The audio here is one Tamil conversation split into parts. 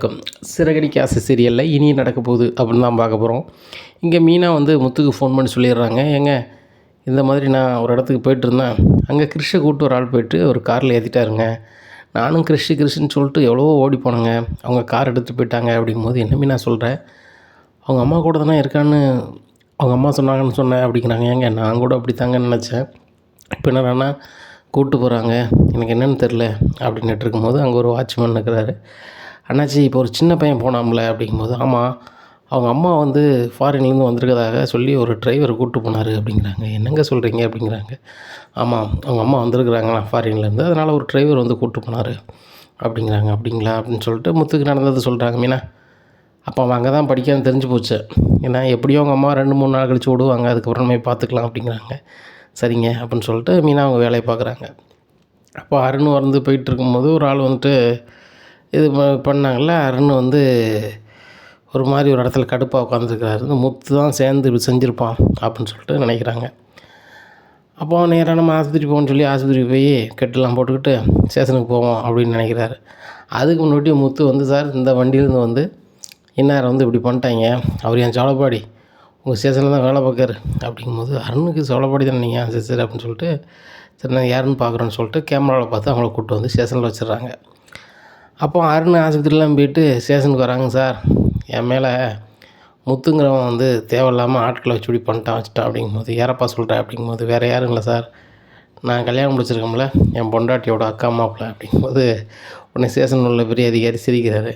வணக்கம். சிறகடிக்க ஆசை சீரியலில் இனி நடக்க போகுது அப்படின்னு தான் பார்க்க போகிறோம். இங்கே மீனா வந்து முத்துக்கு ஃபோன் பண்ணி சொல்லிடுறாங்க, ஏங்க இந்த மாதிரி நான் ஒரு இடத்துக்கு போயிட்டுருந்தேன், அங்கே கிறிஷை கூப்பிட்டு ஒரு ஆள் போயிட்டு ஒரு காரில் ஏற்றிட்டாருங்க. நானும் கிறிஷ்ன்னு சொல்லிட்டு எவ்வளவோ ஓடி போனேங்க, அவங்க கார் எடுத்துகிட்டு போயிட்டாங்க. அப்படிங்கும்போது என்ன மீனா சொல்கிறேன், அவங்க அம்மா கூட தானே இருக்கான்னு அவங்க அம்மா சொன்னாங்கன்னு சொன்னேன் அப்படிங்கிறாங்க. ஏங்க நான் கூட அப்படி தாங்க நினச்சேன், இப்போ என்னடான்னா கூப்பிட்டு போகிறாங்க, எனக்கு என்னென்னு தெரில அப்படின்னுட்டு இருக்கும்போது அங்கே ஒரு வாட்ச்மேன் இருக்கிறாரு. அண்ணாச்சி இப்போ ஒரு சின்ன பையன் போனாம்ல அப்படிங்கும்போது, ஆமாம் அவங்க அம்மா வந்து ஃபாரின்லேருந்து வந்திருக்கதாக சொல்லி ஒரு டிரைவர் கூப்பிட்டு போனார் அப்படிங்கிறாங்க. என்னங்க சொல்கிறீங்க அப்படிங்கிறாங்க. ஆமாம் அவங்க அம்மா வந்திருக்குறாங்களா ஃபாரின்லேருந்து, அதனால் ஒரு டிரைவர் வந்து கூப்பிட்டு போனார் அப்படிங்கிறாங்க. அப்படிங்களா அப்படின்னு சொல்லிட்டு முத்துக்கு நடந்தது சொல்கிறாங்க மீனா. அப்போ அவன் அங்கே தான் படிக்கான்னு தெரிஞ்சு போச்சு, ஏன்னா எப்படியும் அவங்க அம்மா 2-3 நாள் கழிச்சு விடுவாங்க, அதுக்கப்புறமே பார்த்துக்கலாம் அப்படிங்கிறாங்க. சரிங்க அப்படின்னு சொல்லிட்டு மீனா அவங்க வேலையை பார்க்குறாங்க. அப்போ அருண் வந்து போயிட்டு இருக்கும்போது ஒரு ஆள் வந்துட்டு இது பண்ணாங்கள்ல, அருண் வந்து ஒரு மாதிரி ஒரு இடத்துல கடுப்பாக உட்காந்துருக்கிறாரு. இந்த முத்து தான் சேர்ந்து இப்படி செஞ்சுருப்பான் அப்படின்னு சொல்லிட்டு நினைக்கிறாங்க. அப்போ நேராக நம்ம ஆஸ்பத்திரி போகணும்னு சொல்லி ஆஸ்பத்திரிக்கு போய் கெட்டெல்லாம் போட்டுக்கிட்டு ஸ்டேஷனுக்கு போவோம் அப்படின்னு நினைக்கிறாரு. அதுக்கு முன்னாடி முத்து வந்து, சார் இந்த வண்டியிலேருந்து வந்து இன்னார் வந்து இப்படி பண்ணிட்டாங்க, அவர் என் சோழப்பாடி உங்கள் ஸ்டேஷனில் தான் வேலை பார்க்காரு அப்படிங்கும்போது, அருணுக்கு சோழப்பாடி தானே நீங்கள், சரி சரி அப்படின்னு சொல்லிட்டு, சரி நான் யாருன்னு பார்க்குறேன்னு சொல்லிட்டு கேமராவில் பார்த்து அவங்கள கூப்பிட்டு வந்து ஸ்டேஷனில் வச்சிடுறாங்க. அப்போ அருண் ஆஸ்பத்திரிலாம் போயிட்டு ஸ்டேஷனுக்கு வராங்க. சார் என் மேலே முத்துங்கிறவன் வந்து தேவையில்லாமல் ஆட்களை வச்சு இப்படி வச்சுட்டான் அப்படிங்கும்போது, யாரப்பா சொல்கிறேன் அப்படிங்கும்போது, வேறு யாரும் இல்லை சார், நான் கல்யாணம் முடிச்சிருக்கோம்ல என் பொண்டாட்டியோட அக்கா மாப்பிள்ள அப்படிங்கும்போது, உடனே ஸ்டேஷனில் உள்ள பெரிய அதிகாரி சிரிக்கிறாரு.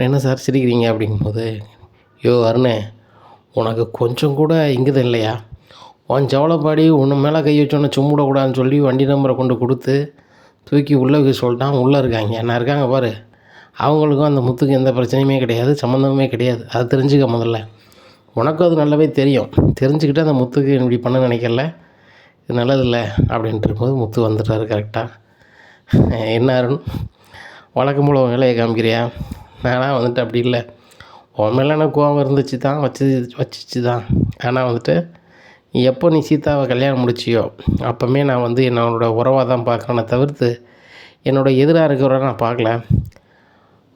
என்ன சார் சிரிக்கிறீங்க அப்படிங்கும்போது, யோ அருணே உனக்கு கொஞ்சம் கூட இங்குது இல்லையா, உன் ஜவளப்பாடி உன்னை மேலே கை வச்சோன்னே சும்மிடக்கூடாதுன்னு சொல்லி வண்டி நம்பரை கொண்டு கொடுத்து தூக்கி உள்ளே வைக்க சொல்லிட்டான். உள்ளே இருக்காங்க என்ன இருக்காங்க பாரு, அவங்களுக்கும் அந்த முத்துக்கு எந்த பிரச்சனையுமே கிடையாது, சம்மந்தமே கிடையாது, அது தெரிஞ்சுக்க முதல்ல. உனக்கும் அது நல்லாவே தெரியும், தெரிஞ்சுக்கிட்டு அந்த முத்துக்கு இப்படி பண்ண நினைக்கல, இது நல்லதில்லை அப்படின்ட்டு இருக்கும்போது முத்து வந்துட்டார் கரெக்டாக. என்ன அருண் வழக்கம் போல் உன் வேலையை காமிக்கிறியா, நானாக வந்துட்டு அப்படி இல்லை, உன் மேலே எனக்கு கோவம் இருந்துச்சு தான், வச்சிச்சு தான், ஆனால் வந்துட்டு எப்போ நீ சீதாவை கல்யாணம் முடிச்சியோ அப்போமே நான் வந்து என்னோடய உறவாக தான் பார்க்குறேன்னே தவிர்த்து என்னோடய எதிராக இருக்கிறவரை நான் பார்க்கல.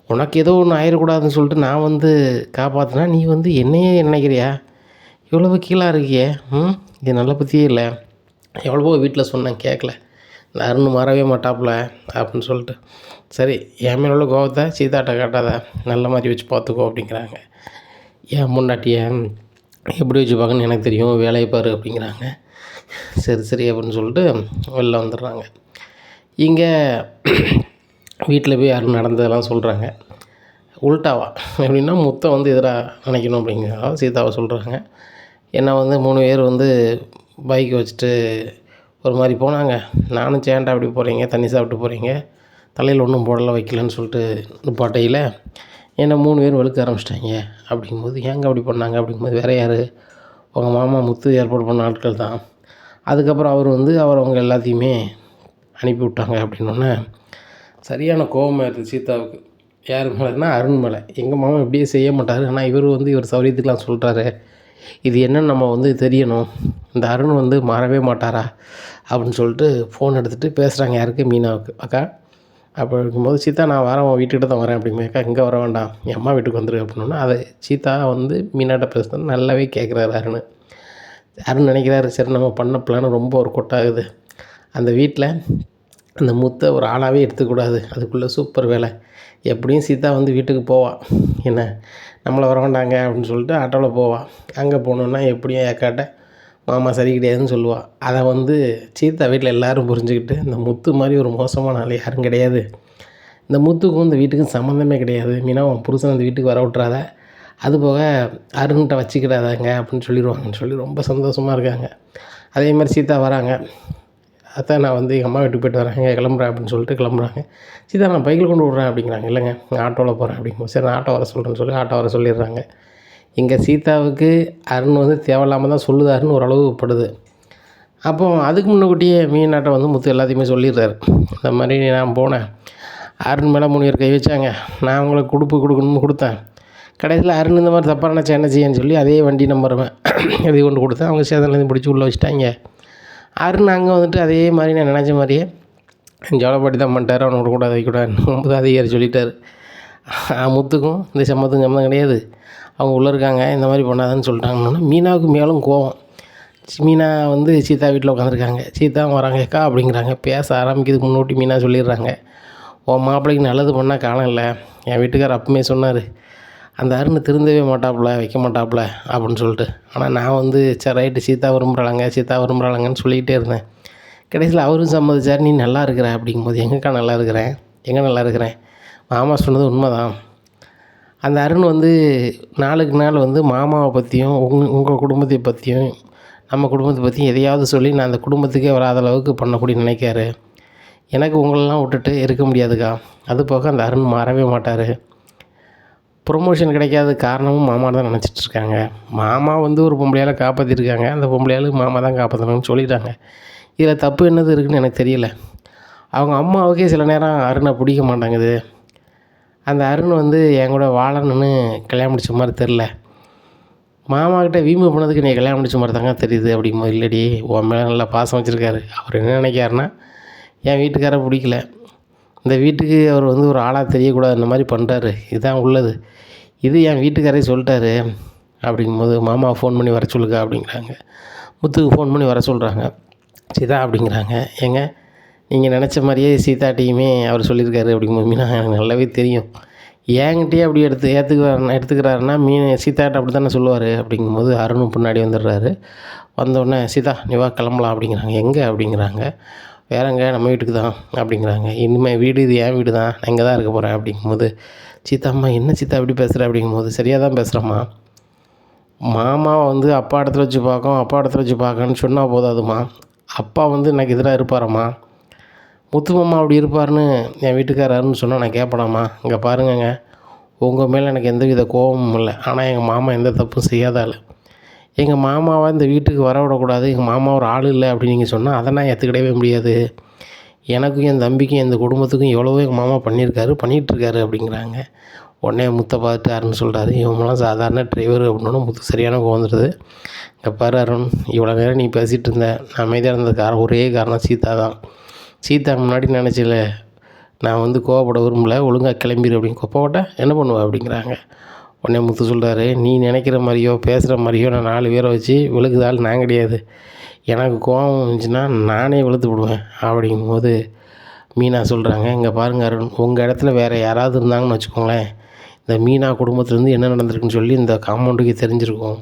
உனக்கு ஏதோ ஒன்று ஆயிடக்கூடாதுன்னு சொல்லிட்டு நான் வந்து காப்பாற்றினா நீ வந்து என்னையே நினைக்கிறியா, இவ்வளவு கீழாக இருக்கியே, இது நல்ல பற்றியே இல்லை, எவ்வளவோ வீட்டில் சொன்னேன் கேட்கல, இந்த அருண் மாறவே மாட்டாப்புல அப்படின்னு சொல்லிட்டு, சரி என் மேலே உள்ள கோவத்தை சீதாட்ட காட்டாத, நல்ல மாதிரி வச்சு பார்த்துக்கோ அப்படிங்கிறாங்க. ஏன் முன்னாட்டியை எப்படி வச்சு பார்க்கணுன்னு எனக்கு தெரியும், வேலையை பாரு அப்படிங்கிறாங்க. சரி சரி அப்படின்னு சொல்லிட்டு வெளில வந்துடுறாங்க. இங்கே வீட்டில் போய் யாரும் நடந்ததெல்லாம் சொல்கிறாங்க. உல்ட்டாவா எப்படின்னா முத்தை வந்து எதிராக நினைக்கணும் அப்படிங்கிறதால சீதாவை சொல்கிறாங்க. ஏன்னா வந்து 3 பேர் வந்து பைக் வச்சுட்டு ஒரு மாதிரி போனாங்க, நானும் சேண்டா அப்படி போகிறீங்க, தண்ணி சாப்பிட்டு போகிறீங்க, தலையில் ஒன்றும் போடலை வைக்கலன்னு சொல்லிட்டு நிப்பாட்டையில் என்னை 3 பேர் வெளுக்க ஆரம்பிச்சிட்டாங்க அப்படிங்கும்போது, ஏங்க அப்படி பண்ணாங்க அப்படிங்கும்போது, வேறு யார், உங்கள் மாமா முத்து ஏற்பாடு பண்ண ஆட்கள் தான், அதுக்கப்புறம் அவர் வந்து அவங்க எல்லாத்தையுமே அனுப்பி விட்டாங்க அப்படின்னோடனே சரியான கோபமாக இருக்குது சீதாவுக்கு. யார் மேலேன்னா அருண் மேலே. எங்கள் மாமா இப்படியே செய்ய மாட்டார், ஆனால் இவர் சௌரியத்துக்கெலாம் சொல்கிறாரு, இது என்னன்னு நம்ம வந்து தெரியணும், இந்த அருண் வந்து மாறவே மாட்டாரா அப்படின்னு சொல்லிட்டு ஃபோன் எடுத்துகிட்டு பேசுகிறாங்க. யாருக்கு, மீனாவுக்கு. அக்கா அப்போ இருக்கும்போது, சீதா நான் வரேன் உன் வீட்டுக்கிட்ட தான் வரேன் அப்படிங்கும்போது, அக்கா இங்கே வர வேண்டாம் என் அம்மா வீட்டுக்கு வந்துரு அப்படின்னோன்னா, அதை சீதா வந்து மீனாட்ட பேசுகிறது நல்லாவே கேட்குறாரு அருண் நினைக்கிறாரு, சரி நம்ம பண்ண பிளான் ரொம்ப ஒரு கொட்டாகுது, அந்த வீட்டில் அந்த முத்தை ஒரு ஆளாகவே எடுத்துக்கூடாது, அதுக்குள்ளே சூப்பர் வேலை, எப்படியும் சீதா வந்து வீட்டுக்கு போவாள், என்ன நம்மளை வர வேண்டாங்க அப்படின்னு சொல்லிட்டு ஆட்டோவில் போவாள். அங்கே போனோன்னா எப்படியும் ஏக்காட்ட மாமா சரி கிடையாதுன்னு சொல்லுவாள். அதை வந்து சீதா வீட்டில் எல்லோரும் புரிஞ்சுக்கிட்டு, இந்த முத்து மாதிரி ஒரு மோசமான ஆள் யாரும் கிடையாது, இந்த முத்துக்கும் இந்த வீட்டுக்கும் சம்மந்தமே கிடையாது, மீனா உன் புருஷன் அந்த வீட்டுக்கு வர விட்றாத, அதுபோக அருண்கிட்ட வச்சுக்கிடாதாங்க அப்படின்னு சொல்லிடுவாங்கன்னு சொல்லி ரொம்ப சந்தோஷமாக இருக்காங்க. அதே மாதிரி சீதா வராங்க, அதான் நான் வந்து எங்கள் அம்மா வீட்டுக்கு போய்ட்டு வரேன், எங்கே கிளம்புறேன் அப்படின்னு சொல்லிட்டு கிளம்புறாங்க. சீதா நான் பைக்கில் கொண்டு விட்றேன் அப்படிங்கிறாங்க. இல்லைங்க நான் ஆட்டோவில் போகிறேன் அப்படிங்கும்போது, சரி நான் ஆட்டோ வர சொல்கிறேன்னு சொல்லி ஆட்டோ வர சொல்லிடுறாங்க. இங்கே சீதாவுக்கு அருண் வந்து தேவையில்லாமல் தான் சொல்லுதாருன்னு ஓரளவு படுது. அப்போ அதுக்கு முன்னக்கூட்டியே மீனாட்ட வந்து முத்து எல்லாத்தையுமே சொல்லிடுறாரு, இந்த மாதிரி நான் போனேன், அருண் மேலே 3 பேர் கை வச்சாங்க, நான் அவங்களுக்கு கொடுக்கணும்னு கொடுத்தேன், கடைசியில் அருண் இந்த மாதிரி தப்பாக நினச்சா என்ன செய்யன்னு சொல்லி அதே வண்டி நம்பருவேன் எதை கொண்டு கொடுத்தேன், அவங்க சேதன்லேருந்து பிடிச்சி உள்ளே வச்சுட்டாங்க. அருண் அங்கே வந்துட்டு அதே மாதிரி நான் நினச்ச மாதிரியே ஜோலப்பாட்டி தான் பண்ணிட்டார், அவனை விடக்கூடாது வைக்கக்கூடாதுன்னு 9 அதிகாரி சொல்லிட்டார். முத்துக்கும் இந்த சம்மந்தம் சம்மந்தம் கிடையாது, அவங்க உள்ளே இருக்காங்க, இந்த மாதிரி பண்ணாதான்னு சொல்லிட்டாங்கன்னா மீனாவுக்கு மேலும் கோவம். மீனா வந்து சீதா வீட்டில் உட்காந்துருக்காங்க. சீதா வராங்க, அக்கா அப்படிங்கிறாங்க. பேச ஆரம்பிக்கிறதுக்கு முன்னோட்டி மீனா சொல்லிடுறாங்க, உன் மாப்பிள்ளைக்கு நல்லது பண்ணால் காலம் இல்லை. என் வீட்டுக்காரர் அப்பவுமே சொன்னார், அந்த அருண் திருந்தவே மாட்டாப்புல, வைக்க மாட்டாப்புல அப்படின்னு சொல்லிட்டு. ஆனால் நான் வந்து சரி ரைட்டு, சீதா விரும்புகிறாங்க, சீதா விரும்புகிறாங்கன்னு சொல்லிக்கிட்டே இருந்தேன். கடைசியில் அவரும் சம்மதிச்சார், நீ நல்லா இருக்கிற அப்படிங்கும்போது, எங்கக்கா நல்லா இருக்கிறேன், எங்கே நல்லா இருக்கிறேன், மாமா சொன்னது உண்மைதான். அந்த அருண் வந்து நாளுக்கு நாள் வந்து மாமாவை பற்றியும் உங்கள் குடும்பத்தை பற்றியும் நம்ம குடும்பத்தை பற்றியும் எதையாவது சொல்லி நான் அந்த குடும்பத்துக்கே வராத அளவுக்கு பண்ணக்கூடிய நினைக்காரு. எனக்கு உங்களெல்லாம் விட்டுட்டு இருக்க முடியாதுக்கா. அது போக அந்த அருண் மாறவே மாட்டார். ப்ரொமோஷன் கிடைக்காத காரணமும் மாமா தான் நினச்சிட்ருக்காங்க. மாமா வந்து ஒரு பொம்பளையால் காப்பாற்றிருக்காங்க, அந்த பொம்பளையால் மாமா தான் காப்பாற்றணும்னு சொல்லிட்டாங்க. இதில் தப்பு என்னது இருக்குதுன்னு எனக்கு தெரியல. அவங்க அம்மாவுக்கே சில நேரம் அருணை பிடிக்க மாட்டாங்குது. அந்த அருண் வந்து என் கூட வாழணுன்னு கல்யாணம் முடிச்ச மாதிரி தெரில. மாமாக்கிட்ட வீம்பு பண்ணதுக்கு நீ கல்யாணம் முடிச்ச மாதிரி தாங்க தெரியுது அப்படிங்கும்போது, இல்லடி உன் மேலே நல்லா பாசம் வச்சுருக்காரு. அவர் என்ன நினைக்காருன்னா, என் வீட்டுக்காரை பிடிக்கல, இந்த வீட்டுக்கு அவர் வந்து ஒரு ஆளாக தெரியக்கூடாது, இந்த மாதிரி பண்ணுறாரு, இதுதான் உள்ளது. இது என் வீட்டுக்காரே சொல்லிட்டாரு அப்படிங்கும்போது, மாமாவை ஃபோன் பண்ணி வர சொல்லுங்க அப்படிங்கிறாங்க. முத்துக்கு ஃபோன் பண்ணி வர சொல்கிறாங்க. சீதா அப்படிங்கிறாங்க, ஏங்க நீங்கள் நினச்ச மாதிரியே சீதாட்டையுமே அவர் சொல்லியிருக்காரு அப்படிங்கும்போது, மீனா எனக்கு நல்லாவே தெரியும், என்கிட்டயே அப்படி எடுத்துக்கிறாருன்னா சீதாட்ட அப்படி தானே சொல்லுவார் அப்படிங்கும்போது, அருணும் பின்னாடி வந்துடுறாரு. வந்தோடனே சீதா நீ வா கிளம்பலாம் அப்படிங்கிறாங்க. எங்கே அப்படிங்கிறாங்க. வேறங்க நம்ம வீட்டுக்கு தான் அப்படிங்கிறாங்க. இனிமேல் வீடு இது என் வீடு தான், நான் இங்கே தான் இருக்க போகிறேன் அப்படிங்கும்போது, சீதாம்மா என்ன சீதா அப்படி பேசுகிற அப்படிங்கும்போது, சரியாக தான் பேசுகிறேம்மா, மாமாவை வந்து அப்பா இடத்துல வச்சு பார்க்கணுன்னு சொன்னால் போதாதும்மா, அப்பா வந்து எனக்கு எதிராக இருப்பாரம்மா, முத்து மாமா அப்படி இருப்பார்னு என் வீட்டுக்காரருன்னு சொன்னால் நான் கேட்பேனாம்மா. இங்கே பாருங்கங்க, உங்கள் மேலே எனக்கு எந்த வித கோபமும் இல்லை, ஆனால் எங்கள் மாமா எந்த தப்பும் செய்யாத ஆள். எங்கள் மாமாவை இந்த வீட்டுக்கு வர விடக்கூடாது, எங்கள் மாமா ஒரு ஆள் இல்லை அப்படின்னு நீங்கள் சொன்னால் அதை நான் ஏற்றுக்கிடவே முடியாது. எனக்கும் என் தம்பிக்கும் இந்த குடும்பத்துக்கும் எவ்வளவோ எங்கள் மாமா பண்ணிகிட்ருக்காரு அப்படிங்கிறாங்க. உடனே முத்தை பார்த்துட்டு அருண் சொல்கிறாரு, இவங்களாம் சாதாரண டிரைவர் அப்படின்னு. முத்து சரியான கோவம் வந்துடுது. இங்கே பாரு அருண், இவ்வளோ நேரம் நீ பேசிகிட்டு இருந்த, நான் அமைதியாக இருந்தது ஒரே காரணம் சீதா தான். சீதா முன்னாடி நினச்சில நான் வந்து கோவப்பட விரும்பல, ஒழுங்காக கிளம்பிடு அப்படின்னு. கோப்பப்பட்ட என்ன பண்ணுவேன் அப்படிங்கிறாங்க. உடனே முத்து சொல்கிறாரு, நீ நினைக்கிற மாதிரியோ பேசுகிற மாதிரியோ நான் 4 பேரை வச்சு விழுக்குதால் நான் கிடையாது, எனக்கு கோவம் இருந்துச்சுன்னா நானே வெளுத்து விடுவேன் அப்படிங்கும்போது, மீனா சொல்கிறாங்க, இங்கே பாருங்கள் அருண், உங்கள் இடத்துல வேறு யாராவது இருந்தாங்கன்னு வச்சுக்கோங்களேன், இந்த மீனா குடும்பத்துலேருந்து என்ன நடந்திருக்குன்னு சொல்லி இந்த காம்பவுண்டுக்கு தெரிஞ்சிருக்கும்.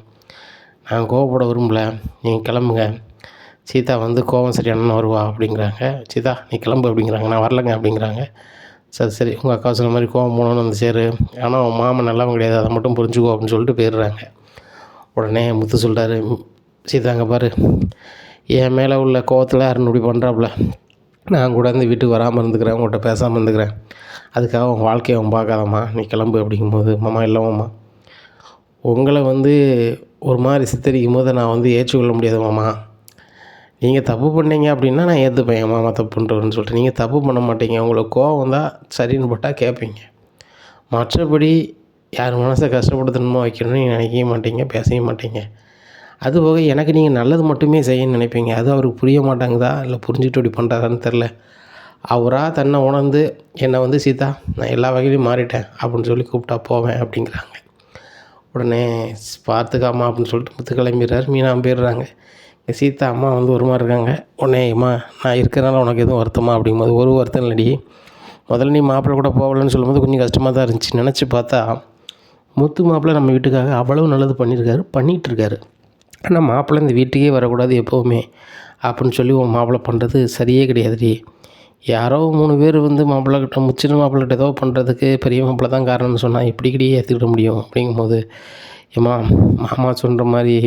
நான் கோவப்பட விரும்பல, நீங்கள் கிளம்புங்க, சீதா வந்து கோவம் சரியான வருவா அப்படிங்கிறாங்க. சீதா நீ கிளம்பு அப்படிங்கிறாங்க. நான் வரலைங்க அப்படிங்கிறாங்க. சரி உங்கள் அக்கா சொன்ன மாதிரி கோவம் போகணுன்னு வந்து சேரு, ஆனால் உன் மாமன் நல்லவன் கிடையாது, அதை மட்டும் புரிஞ்சுக்கோ அப்படின்னு சொல்லிட்டு போயிடுறாங்க. உடனே முத்து சொல்கிறாரு, சீதாங்க பாரு, என் மேலே உள்ள கோவத்தில் அருண் இப்படி பண்ணுறாப்புல, நான் கூட இந்த வீட்டுக்கு வராமல் இருந்துக்கிறேன், உங்கள்கிட்ட பேசாமல் இருந்துக்கிறேன், அதுக்காக உன் வாழ்க்கையை அவன் பார்க்காதம்மா, நீ கிளம்பு அப்படிங்கும்போது, மாமா இல்லைம்மா, உங்களை வந்து ஒரு மாதிரி சித்தரிக்கும் போது நான் வந்து ஏற்றுக்கொள்ள முடியாது மாமா, நீங்கள் தப்பு பண்ணீங்க அப்படின்னா நான் ஏற்றுப்பேன், என் மாமா தப்பு பண்ணுறதுன்னு சொல்லிட்டு. நீங்கள் தப்பு பண்ண மாட்டீங்க, உங்களுக்கு கோவம் தான் சரின்னு பட்டால் கேட்பீங்க, மற்றபடி யார் மனசை கஷ்டப்படுத்தணுமோ வைக்கணும்னு நீங்கள் நினைக்கவே மாட்டீங்க, பேசவே மாட்டீங்க. அதுபோக எனக்கு நீங்கள் நல்லது மட்டுமே செய்யணும்னு நினைப்பீங்க. அது அவருக்கு புரிய மாட்டாங்குதா இல்லை புரிஞ்சுக்கிட்டு இப்படி பண்ணுறாரான்னு தெரில. அவராக தன்னை உணர்ந்து என்னை வந்து சீதா நான் எல்லா வகையிலையும் மாறிட்டேன் அப்படின்னு சொல்லி கூப்பிட்டா போவேன் அப்படிங்கிறாங்க. உடனே பார்த்துக்காமா அப்படின்னு சொல்லிட்டு முத்து கிளம்பிடுறாரு. மீனா போயிடுறாங்க. சீதா அம்மா வந்து ஒரு மாதிரி இருக்காங்க. உடனே அம்மா நான் இருக்கிறனால உனக்கு எதுவும் வருத்தமா அப்படிங்கும்போது, ஒரு வருத்தம் இல்லடி, முதல்ல நீ மாப்பிள்ளை கூட போகலன்னு சொல்லும்போது கொஞ்சம் கஷ்டமாக தான் இருந்துச்சு. நினச்சி பார்த்தா முத்து மாப்பிள்ளை நம்ம வீட்டுக்காக அவ்வளவு நல்லது பண்ணிகிட்ருக்காரு. ஆனால் மாப்பிள்ளை இந்த வீட்டுக்கே வரக்கூடாது எப்போவுமே அப்படின்னு சொல்லி உன் மாப்பிள்ளை பண்ணுறது சரியே கிடையாதுடி. யாரோ 3 பேர் வந்து மாப்பிள்ளைக்கிட்ட சின்ன மாப்பிள்ளைகிட்ட ஏதோ பண்ணுறதுக்கு பெரிய மாப்பிள்ளை தான் காரணம்னு சொன்னால் எப்படிக்கிட்டே ஏற்றுக்கிட முடியும் அப்படிங்கும்போது, ஏம்மா மாமா சொல்கிற மாதிரி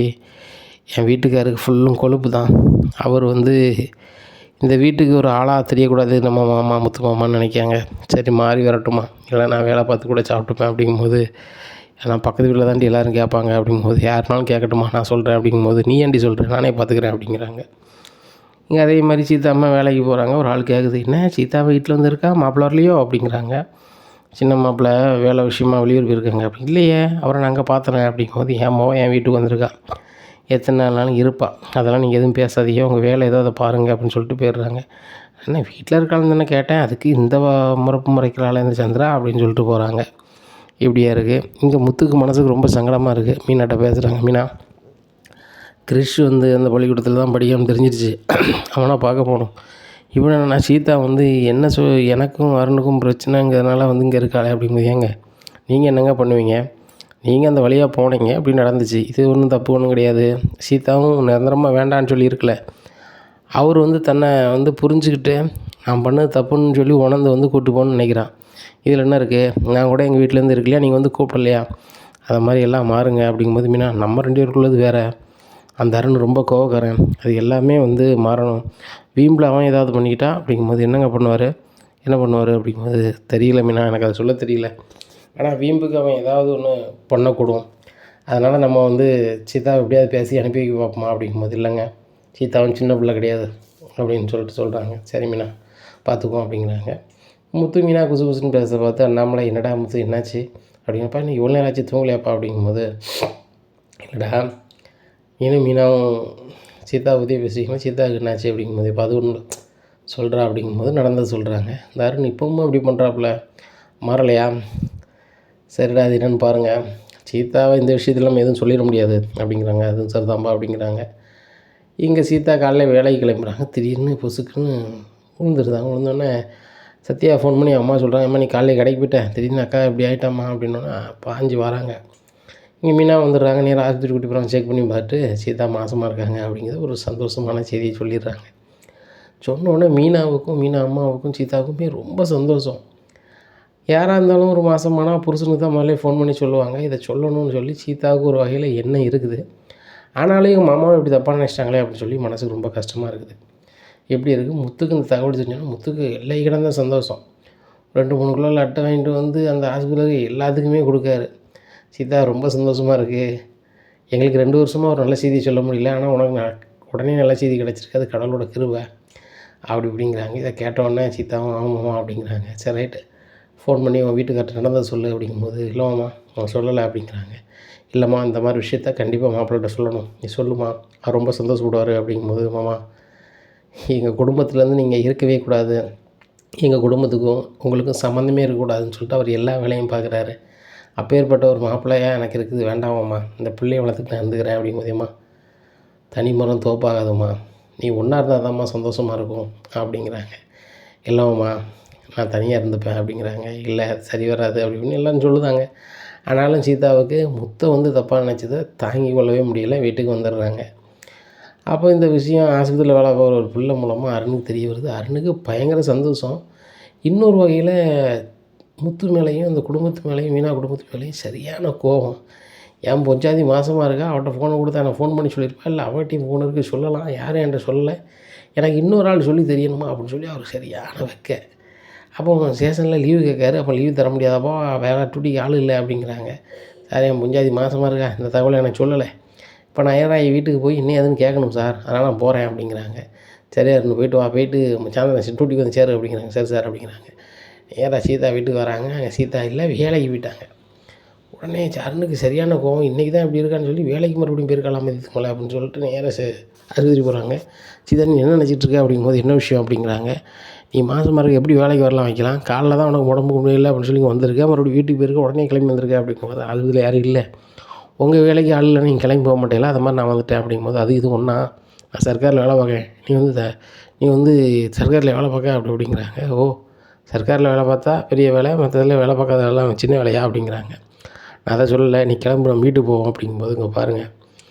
என் வீட்டுக்காருக்கு ஃபுல்லும் கொழுப்பு தான். அவர் வந்து இந்த வீட்டுக்கு ஒரு ஆளாக தெரியக்கூடாது நம்ம மாமா முத்து மாமான்னு நினைக்காங்க. சரி மாறி வரட்டுமா, இல்லை நான் வேலை பார்த்து கூட சாப்பிட்டுப்பேன் அப்படிங்கும்போது, நான் பக்கத்து வீட்டில் தாண்டி எல்லோரும் கேட்பாங்க அப்படிங்கும்போது, யாருனாலும் கேட்கட்டுமா நான் சொல்கிறேன் அப்படிங்கும்போது, நீ ஏன்டி சொல்கிறேன் நானே பார்த்துக்கிறேன் அப்படிங்கிறாங்க. இங்கே அதே மாதிரி சீதா அம்மா வேலைக்கு போகிறாங்க. ஒரு ஆள் கேட்குது, என்ன சீதா வீட்டில் வந்து இருக்கா, மாப்பிள்ளை வரலையோ அப்படிங்கிறாங்க. சின்ன மாப்பிள்ளை வேலை விஷயமா வெளியூர் போயிருக்காங்க அப்படி. இல்லையே அவரை நாங்கள் பார்த்தேன் அப்படிங்கும்போது, என் மோ என் வீட்டுக்கு வந்திருக்கா, எத்தனை நாள்னாலும் இருப்பாள், அதெல்லாம் நீங்கள் எதுவும் பேசாதீங்க, உங்கள் வேலை ஏதோ அதை பாருங்கள் அப்படின்னு சொல்லிட்டு போயிடுறாங்க. என்ன வீட்டில் இருக்கான்னு தானே கேட்டேன், அதுக்கு இந்த முறைப்பு முறைக்கிறாள் இந்த சந்திரா அப்படின்னு சொல்லிட்டு போகிறாங்க. இப்படியா இருக்குது. இங்கே முத்துக்கு மனசுக்கு ரொம்ப சங்கடமாக இருக்குது. மீனாட்ட பேசுகிறாங்க. மீனா, கிறிஷ் வந்து அந்த பள்ளிக்கூடத்தில் தான் படிக்காமல் தெரிஞ்சிருச்சு. அவனை பார்க்க போகணும். இப்போ நான் சீதா வந்து என்ன எனக்கும் அருணுக்கும் பிரச்சனைங்கிறதுனால வந்து இங்கே இருக்காளே அப்படிங்கும்போது, ஏங்க நீங்கள் என்னங்க பண்ணுவீங்க? நீங்கள் அந்த வழியாக போனீங்க, அப்படி நடந்துச்சு. இது ஒன்றும் தப்பு ஒன்றும் கிடையாது. சீதாவும் நிரந்தரமாக வேண்டான்னு சொல்லியிருக்கல. அவர் வந்து தன்னை வந்து புரிஞ்சுக்கிட்டு நான் பண்ணது தப்புன்னு சொல்லி உணர்ந்து வந்து கூப்பிட்டு போகணுன்னு நினைக்கிறான். இதில் என்ன இருக்குது? நான் கூட எங்கள் வீட்டிலேருந்து இருக்கலையா, நீங்கள் வந்து கூப்பிடலையா? அதை மாதிரி எல்லாம் மாறுங்க அப்படிங்கும்போது, மீனா நம்ம 2 பேருக்குள்ளது வேறு. அந்த அருண் ரொம்ப கோவக்காரன். அது எல்லாமே வந்து மாறணும். வீம்பில் அவன் ஏதாவது பண்ணிக்கிட்டா அப்படிங்கும்போது என்ன பண்ணுவார் அப்படிங்கும்போது தெரியல மீனா, எனக்கு அதை சொல்ல தெரியல. ஆனால் வீம்புக்கு அவன் ஏதாவது ஒன்று பண்ணக்கூடும். அதனால் நம்ம வந்து சீதாவை எப்படியாவது பேசி அனுப்பி வைக்க பார்ப்போமா அப்படிங்கும்போது, இல்லைங்க சீதாவும் சின்ன பிள்ளை கிடையாது அப்படின்னு சொல்கிறாங்க. சரி மீனா பார்த்துக்குவோம் அப்படிங்கிறாங்க. முத்து மீனா குசு குசுன்னு பேச பார்த்து அண்ணாமலை, என்னடா முத்து என்னாச்சு அப்படிங்கப்பா, நீ இவ்வளோ நேரம் ஆச்சு தூங்கலையாப்பா அப்படிங்கும்போது, இல்லைடா நீனும் மீனாவும் சீதா பற்றி பேசிக்கணும், சீதாவுக்கு என்னாச்சு அப்படிங்கும்போது, இப்போ அது ஒன்று சொல்கிறா அப்படிங்கும்போது நடந்தது சொல்கிறாங்க. இந்த அருண் இப்பவும் அப்படி பண்ணுறாப்புல, மாறலையா? சரிடா அது என்னென்னு பாருங்கள். சீதாவை இந்த விஷயத்தில் நம்ம எதுவும் சொல்லிட முடியாது அப்படிங்கிறாங்க. அதுவும் சரிதான்பா அப்படிங்கிறாங்க. இங்கே சீதா காலையில் வேலைக்கு கிளம்புறாங்க. திடீர்னு பொசுக்குன்னு விழுந்துருந்தாங்க. விழுந்தோடனே சத்யா ஃபோன் பண்ணி அம்மா சொல்கிறாங்க, அம்மா நீ காலையில் கடைக்கு போயிட்டேன், திடீர்னு அக்கா இப்படி ஆகிட்டாம்மா அப்படின்னோன்னா பாஞ்சு வராங்க. இங்கே மீனா வந்துடுறாங்க. நேராக ஆஸ்பத்திரி கூட்டி போகிறாங்க. செக் பண்ணி பார்த்துட்டு சீதா மாசமாக இருக்காங்க அப்படிங்கிறது ஒரு சந்தோஷமான செய்தியை சொல்லிடுறாங்க. சொன்னோடனே மீனாவுக்கும் மீனா அம்மாவுக்கும் சீதாவுக்குமே ரொம்ப சந்தோஷம். யாராக இருந்தாலும் ஒரு மாதமானா புருஷனுக்கு தான் முதல்ல ஃபோன் பண்ணி சொல்லுவாங்க. இதை சொல்லணும்னு சொல்லி சீதாவுக்கு ஒரு வகையில் எண்ணம் இருக்குது. ஆனாலும் எங்கள் மாமாவை இப்படி தப்பாக நினச்சிட்டாங்களே அப்படின்னு சொல்லி மனசுக்கு ரொம்ப கஷ்டமாக இருக்குது. எப்படி இருக்குது? முத்துக்கு இந்த தகவல் தெரிஞ்சோன்னா முத்துக்கு எல்லை கிடந்த சந்தோஷம். 2-3 கிலோ அட்டை வாங்கிட்டு வந்து அந்த ஹாஸ்பிட்டலுக்கு எல்லாத்துக்குமே கொடுக்காரு. சீதா ரொம்ப சந்தோஷமாக இருக்குது. எங்களுக்கு 2 வருஷமாக ஒரு நல்ல செய்தி சொல்ல முடியல, ஆனால் உனக்கு உடனே நல்ல செய்தி கிடச்சிருக்கு, அது கடவுளோட கிருபை அப்படி இப்படிங்கிறாங்க. இதை கேட்டவுடனே சீதாவும் ஆமாம்மா அப்படிங்கிறாங்க. சரி ரைட்டு, ஃபோன் பண்ணி உன் வீட்டுக்கார்ட்ட நடந்ததை சொல்லு அப்படிங்கும்போது, இல்லைம்மா அவன் சொல்லலை அப்படிங்கிறாங்க. இல்லைம்மா இந்த மாதிரி விஷயத்த கண்டிப்பாக மாப்பிள்ளைகிட்ட சொல்லணும், நீ சொல்லுமா, அவர் ரொம்ப சந்தோஷப்படுவார் அப்படிங்கும்போது, மாமா எங்கள் குடும்பத்துலேருந்து நீங்கள் இருக்கவே கூடாது, எங்கள் குடும்பத்துக்கும் உங்களுக்கும் சம்மந்தமே இருக்கக்கூடாதுன்னு சொல்லிட்டு அவர் எல்லா வேலையும் பார்க்குறாரு. அப்பேற்பட்ட ஒரு மாப்பிள்ளையாக எனக்கு இருக்குது, வேண்டாமாம்மா, இந்த பிள்ளைய வளர்த்துட்டு நான் இருந்துக்கிறேன் அப்படிங்கும்போதேம்மா, தனி மரம் தோப்பாகாதும்மா, நீ ஒன்றா இருந்தால் தான்மா சந்தோஷமாக இருக்கும் அப்படிங்கிறாங்க. இல்லைம்மா நான் தனியாக இருந்துப்பேன் அப்படிங்கிறாங்க. இல்லை சரி வராது அப்படின்னு எல்லாம் சொல்லுதாங்க. ஆனாலும் சீதாவுக்கு முத்தை வந்து தப்பாக நினச்சதை தாங்கி கொள்ளவே முடியல. வீட்டுக்கு வந்துடுறாங்க. அப்போ இந்த விஷயம் ஆஸ்பத்திரியில் வேலை பார்க்குற ஒரு பிள்ளை மூலமாக அருணுக்கு தெரிய வருது. அருணுக்கு பயங்கர சந்தோஷம். இன்னொரு வகையில் முத்து மேலேயும் அந்த குடும்பத்து மேலேயும் மீனா குடும்பத்து மேலேயும் சரியான கோபம். என் பொஞ்சாதி மாதமாக இருக்கா, அவட்ட ஃபோனை கொடுத்தா எனக்கு ஃபோன் பண்ணி சொல்லியிருப்பா, இல்லை அவட்டையும் ஃபோன் இருக்குது சொல்லலாம், யாரும் என்கிட்ட சொல்லலை, எனக்கு இன்னொரு ஆள் சொல்லி தெரியணுமா அப்படின்னு சொல்லி அவர் சரியான வைக்க. அப்போ ஸ்டேஷனில் லீவு கேட்காரு. அப்போ லீவு தர முடியாதப்போ வேறு டூட்டிக்கு ஆள் இல்லை அப்படிங்கிறாங்க. சார் என் பொஞ்சாதி மாதமாக இருக்கா, இந்த தகவலை எனக்கு சொல்லலை, இப்போ நான் ஏன்னா என் வீட்டுக்கு போய் இன்னும் எதுன்னு கேட்கணும் சார், அதனால் நான் போகிறேன் அப்படிங்கிறாங்க. சரியா இருந்து போயிட்டு வா, போயிட்டு சாயந்தரம் டூட்டிக்கு வந்து சேரு அப்படிங்கிறாங்க. சரி சார் அப்படிங்கிறாங்க. ஏதா சீதா வீட்டுக்கு வராங்க. அங்கே சீதா இல்லை, வேலைக்கு போயிட்டாங்க. உடனே அருணுக்கு சரியான கோவம், இன்றைக்கி தான் இப்படி இருக்கான்னு சொல்லி வேலைக்கு மறுபடியும் போயிருக்கலாம் இதுக்கு மேலே அப்படின்னு சொல்லிட்டு நேராக ஆஸ்பத்திரி போகிறாங்க. சீதா நீ என்ன நினச்சிட்ருக்க அப்படிங்கும்போது, என்ன விஷயம் அப்படிங்கிறாங்க. நீ மாதமாக இருக்க எப்படி வேலைக்கு வரலாம் வைக்கலாம், காலைல தான் உனக்கு உடம்புக்கு முடியல அப்படின்னு சொல்லி வந்திருக்க, மறுபடியும் வீட்டுக்கு போயிருக்க, உடனே கிளம்பி வந்திருக்க அப்படிங்கும்போது, அதுல யாரும் இல்லை, உங்கள் வேலைக்கு ஆள் இல்லை, நீங்கள் கிளம்பி போக மாட்டேங்களா, அது மாதிரி நான் வந்துட்டேன் அப்படிங்கும்போது, அது இது ஒன்றா, நான் சர்க்காரில் வேலை பார்க்கேன், நீ வந்து சர்க்காரில் வேலை பார்க்க அப்படி அப்படிங்கிறாங்க. ஓ சர்க்காரில் வேலை பார்த்தா பெரிய வேலை, மற்றதில் வேலை பார்க்காத வேலை சின்ன வேலையா அப்படிங்கிறாங்க. நான் அதை சொல்லலை, நீ கிளம்பு நம்ம வீட்டுக்கு போவோம் அப்படிங்கும்போது, இங்கே பாருங்கள்,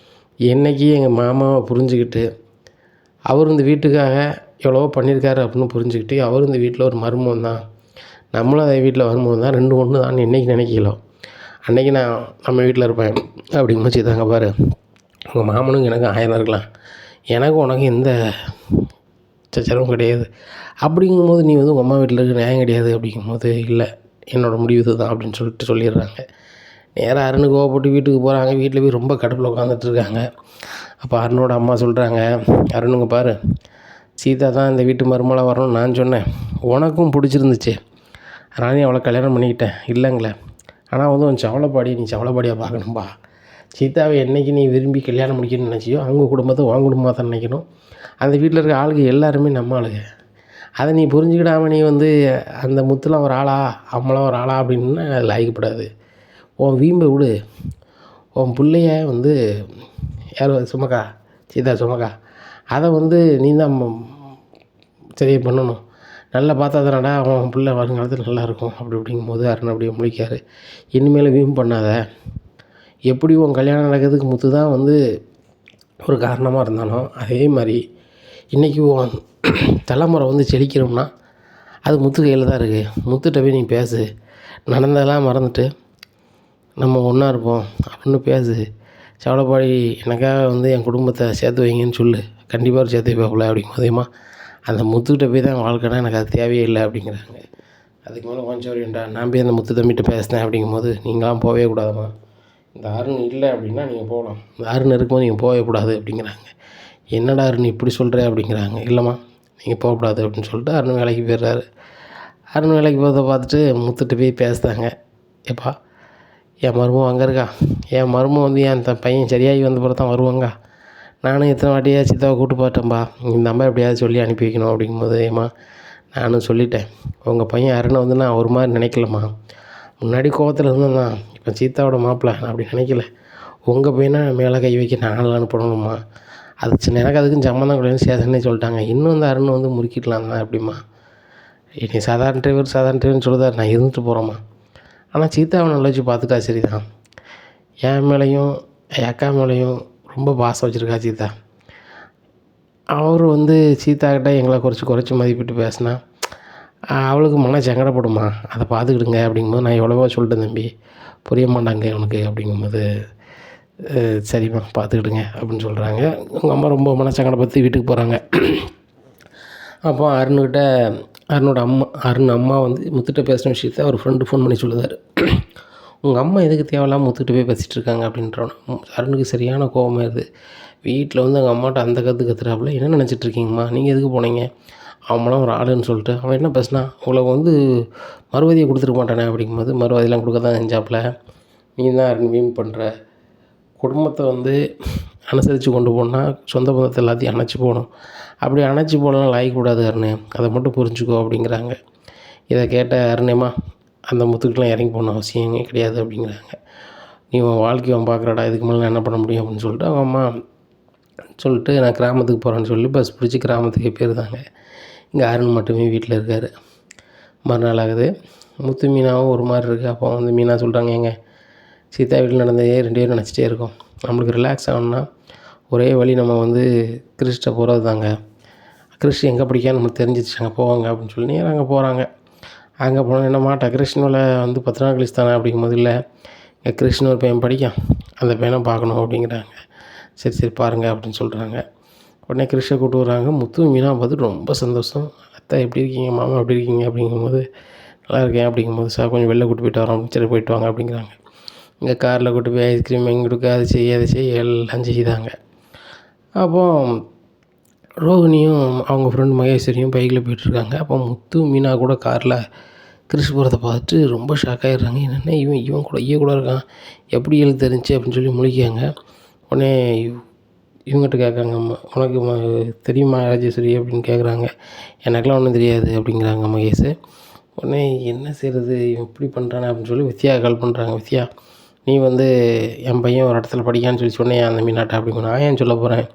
என்றைக்கு எங்கள் மாமாவை புரிஞ்சுக்கிட்டு அவர் இந்த வீட்டுக்காக எவ்வளவோ பண்ணியிருக்காரு அப்படின்னு புரிஞ்சுக்கிட்டு, அவர் இந்த வீட்டில் ஒரு மருமகன் தான், நம்மளும் அதே வீட்டில் வரும்போது தான் 2 ஒன்று தான் என்றைக்கு நினைக்கலாம், அன்றைக்கி நான் நம்ம வீட்டில் இருப்பேன் அப்படிங்கும்போது, செய்தாங்க பாரு, உங்கள் மாமனுக்கு எனக்கு 1000 இருக்கலாம், எனக்கு உனக்கு எந்த சச்சரவும் கிடையாது, அப்படிங்கும்போது நீ வந்து உங்கள் அம்மா வீட்டில் இருக்க நியாயம் கிடையாது அப்படிங்கும்போது, இல்லை என்னோடய முடிவு இது தான் அப்படின்னு சொல்லிடுறாங்க. நேராக அருணு கோவப்பட்டு வீட்டுக்கு போகிறாங்க. வீட்டில் போய் ரொம்ப கடுப்பில் உட்காந்துட்ருக்காங்க. அப்போ அருணோட அம்மா சொல்கிறாங்க, அருணுங்க பாரு, சீதா தான் இந்த வீட்டு மருமகளாக வரணும்னு நான் சொன்னேன், உனக்கும் பிடிச்சிருந்துச்சு, அதனால நீ அவளை கல்யாணம் பண்ணிக்கிட்டேன் இல்லைங்களே, ஆனால் வந்து உன் சவளப்பாடி நீ சவளப்பாடியாக பார்க்கணும்பா, சீதாவை என்றைக்கு நீ விரும்பி கல்யாணம் முடிக்கணும்னு நினச்சியோ அவங்க குடும்பத்தை உன் குடும்பமாக தான் நினைக்கணும், அந்த வீட்டில் இருக்க ஆளுங்க எல்லாருமே நம்ம ஆளுங்க, அதை நீ புரிஞ்சுக்கிடாமல் நீ வந்து அந்த முத்துலாம் ஒரு ஆளா அம்மலாம் ஒரு ஆளா அப்படின்னா அதில் ஆகிக்கப்படாது, உன் வீம்பை விடு, உன் பிள்ளைய வந்து யார் சுமக்கா, சீதா சுமக்கா, அதை வந்து நீ தான் சரியாக பண்ணணும். நல்லா பார்த்தா தானடா அவன் பிள்ளை வருங்காலத்தில் நல்லாயிருக்கும் அப்படி இப்படிங்கும்போது அருண் அப்படியே முழிக்காரு. இனிமேல் வீம்பு பண்ணாத, எப்படி உன் கல்யாணம் நடக்கிறதுக்கு முத்து தான் வந்து ஒரு காரணமாக இருந்தாலும் அதே மாதிரி இன்றைக்கி உன் தலைமுறை வந்து செழிக்கணும்னா அது முத்து கையில் தான் இருக்குது. முத்துகிட்ட போய் நீ பேசு, நடந்ததெல்லாம் மறந்துட்டு நம்ம ஒன்றா இருப்போம் அப்படின்னு பேசு. சவளப்பாடி எனக்காக வந்து என் குடும்பத்தை சேர்த்து வைங்கன்னு சொல்லு, கண்டிப்பாக சேர்த்து வைப்பாப்புல அப்படிங்கும்போதேம்மா அந்த முத்துக்கிட்ட போய் தான் வாழ்க்கைனா எனக்கு அது தேவையே இல்லை அப்படிங்கிறாங்க. அதுக்கு மேலே கொஞ்சம் வேண்டா, நான் போய் அந்த முத்து தம்பிகிட்ட பேசினேன் அப்படிங்கும்போது நீங்களாம் போகவே கூடாதும்மா, இந்த அருண் இல்லை அப்படின்னா நீங்கள் போகலாம், இந்த அருண் இருக்கும்போது நீங்கள் போகவே கூடாது அப்படிங்கிறாங்க. என்னடா அருண் இப்படி சொல்கிற அப்படிங்கிறாங்க. இல்லைம்மா நீங்கள் போகக்கூடாது அப்படின்னு சொல்லிட்டு அருண் வேலைக்கு போயிடுறாரு. அருண் வேலைக்கு போகிறத பார்த்துட்டு முத்துட்டு போய் பேசுகிறாங்க. எப்பா என் மருமகம் அங்கே இருக்கா, என் மருமகம் வந்து என் பையன் சரியாகி வந்த பிறகு தான் வருவாங்க, நானும் எத்தனை வாட்டியாக சித்தாவை கூப்பிட்டு பார்த்தேன்ப்பா, இந்த அம்மா எப்படியாவது சொல்லி அனுப்பி வைக்கணும் அப்படிங்கும்போது, ஏம்மா நானும் சொல்லிட்டேன், உங்கள் பையன் அருணை வந்து நான் ஒரு மாதிரி நினைக்கலம்மா, முன்னாடி கோவத்தில் இருந்தேன், இப்போ சீத்தாவோட மாப்பிள்ளை நான் அப்படி நினைக்கல, உங்கள் பையனை மேலே கை வைக்க நாங்கள் அனுப்பணும்மா, அது சின்ன எனக்கு அதுக்கும் சம்மந்தம் கிடையாது சேஷன்னே சொல்லிட்டாங்க, இன்னும் அந்த அருணை வந்து முறுக்கிடலாம் தான் எப்படிம்மா, நீ சாதாரண டிரைவர்னு சொல்லுதாரு, நான் இருந்துட்டு போகிறோம்மா, ஆனால் சீத்தாவை நல்லா வச்சு பார்த்துட்டா சரி தான், என் மேலேயும் என் அக்கா மேலேயும் ரொம்ப பாசம் வச்சுருக்கா சீதா, அவர் வந்து சீத்தாக்கிட்ட எங்களை குறைச்சி மதிப்பிட்டு பேசினா அவளுக்கு மன சங்கடப்படுமா, அதை பார்த்துக்கிடுங்க அப்படிங்கும்போது நான் எவ்வளவோ சொல்லிட்டேன் தம்பி, புரிய மாட்டாங்க இவனுக்கு அப்படிங்கும்போது சரிம்மா பார்த்துக்கிடுங்க அப்படின்னு சொல்கிறாங்க. உங்கள் அம்மா ரொம்ப மனசங்கடப்பட்டு வீட்டுக்கு போகிறாங்க. அப்போ அருண் அம்மா வந்து முத்துகிட்ட பேசின விஷயத்த அவர் ஃப்ரெண்டு ஃபோன் பண்ணி சொல்லுதார். உங்கள் அம்மா எதுக்கு தேவையில்லாமல் முத்துக்கிட்ட போய் பேசிகிட்டு இருக்காங்க அப்படின்றோம். அருணுக்கு சரியான கோபமாயிருது. வீட்டில் வந்து எங்கள் அம்மாட்ட அந்த கற்றுறாப்புல, என்ன நினச்சிட்ருக்கீங்கம்மா, நீங்கள் எதுக்கு போனீங்க, அவங்களாம் ஒரு ஆளுன்னு சொல்லிட்டு அவன் என்ன பேசினா, உங்களுக்கு வந்து மறுவதியை கொடுத்துருக்க மாட்டானே அப்படிங்கும்போது, மறுவதியெலாம் கொடுக்க தான் செஞ்சாப்புல, நீ தான் அருண் வீம்பு பண்ணுற, குடும்பத்தை வந்து அனுசரித்து கொண்டு போனால் சொந்த பந்தத்தை எல்லாத்தையும் அணைச்சி போகணும், அப்படி அணைச்சி போடலாம் லாயக்கூடாது அருண், அதை மட்டும் புரிஞ்சுக்கோ அப்படிங்கிறாங்க. இதை கேட்ட அருணேம்மா அந்த முத்துக்கெலாம் இறங்கி போகணும் அவசியமே கிடையாது அப்படிங்கிறாங்க. நீ உன் வாழ்க்கையை பார்க்குறடா, இதுக்கு மேலே நான் என்ன பண்ண முடியும் அப்படின்னு சொல்லிட்டு அவங்க அம்மா சொல்லிட்டு நான் கிராமத்துக்கு போகிறேன்னு சொல்லி பஸ் பிடிச்சி கிராமத்துக்கே போயிருந்தாங்க. இங்கே அருண் மட்டுமே வீட்டில் இருக்கார். மறுநாள் ஆகுது. முத்து மீனாவும் ஒரு மாதிரி இருக்குது. அப்போ வந்து மீனா சொல்கிறாங்க, ஏங்க சீதா வீட்டில் நடந்ததே 2 பேரும் நினச்சிட்டே இருக்கோம், நம்மளுக்கு ரிலாக்ஸ் ஆகணும்னா ஒரே வழி நம்ம வந்து கிறிஸ்ட்ட போகிறது தாங்க, கிறிஸ் எங்கே படிக்கான்னு நமக்கு தெரிஞ்சிச்சு, அங்கே போவாங்க அப்படின்னு சொல்லி அங்கே போகிறாங்க. அங்கே போனால் என்னம்மா டெக்கரேஷனில் வந்து 10 நாள் கழிச்சு தானே அப்படிங்கும்போது, இல்லை எங்கள் கிருஷ்ணன் ஒரு பையன் படிக்கான், அந்த பையனை பார்க்கணும் அப்படிங்கிறாங்க. சரி பாருங்கள் அப்படின்னு சொல்கிறாங்க. உடனே கிருஷ்ணை கூப்பிட்டு வர்றாங்க. முத்து மீனா பார்த்துட்டு ரொம்ப சந்தோஷம், அத்தை எப்படி இருக்கீங்க, மாமா எப்படி இருக்கீங்க அப்படிங்கும்போது, நல்லா இருக்கேன் அப்படிங்கும்போது, சார் கொஞ்சம் வெளில கூப்பிட்டு போயிட்டு வரோம், சரி போயிட்டு வாங்க அப்படிங்கிறாங்க. இங்கே காரில் கூப்பிட்டு போய் ஐஸ்கிரீம் வாங்கி கொடுக்க, அதை செய்ய எல்லாம் செய்தாங்க. அப்போது ரோஹினியும் அவங்க ஃப்ரெண்டு மகேஸ்வரியும் பைக்கில் போயிட்டுருக்காங்க. அப்போ முத்து மீனா கூட காரில் கிறிஸ் போகிறத பார்த்துட்டு ரொம்ப ஷாக் ஆகிடுறாங்க. என்னென்ன இவன் கூட இருக்கான், எப்படி எழுத்து தெரிஞ்சு அப்படின்னு சொல்லி முழிக்காங்க. உடனே இவங்ககிட்ட கேட்குறாங்க, உனக்கு தெரியுமா ராஜேஸ்வரி அப்படின்னு கேட்குறாங்க. எனக்கெலாம் ஒன்றும் தெரியாது அப்படிங்கிறாங்க மகேஷ். உடனே என்ன செய்கிறது, இவன் இப்படி பண்ணுறானே அப்படின்னு சொல்லி வித்யா கால் பண்ணுறாங்க. வித்யா, நீ வந்து என் பையன் ஒரு இடத்துல படிக்கான்னு சொல்லி சொன்னேன் அந்த மீனாட்டை அப்படிங்க, நான் ஏன் சொல்ல போகிறேன்,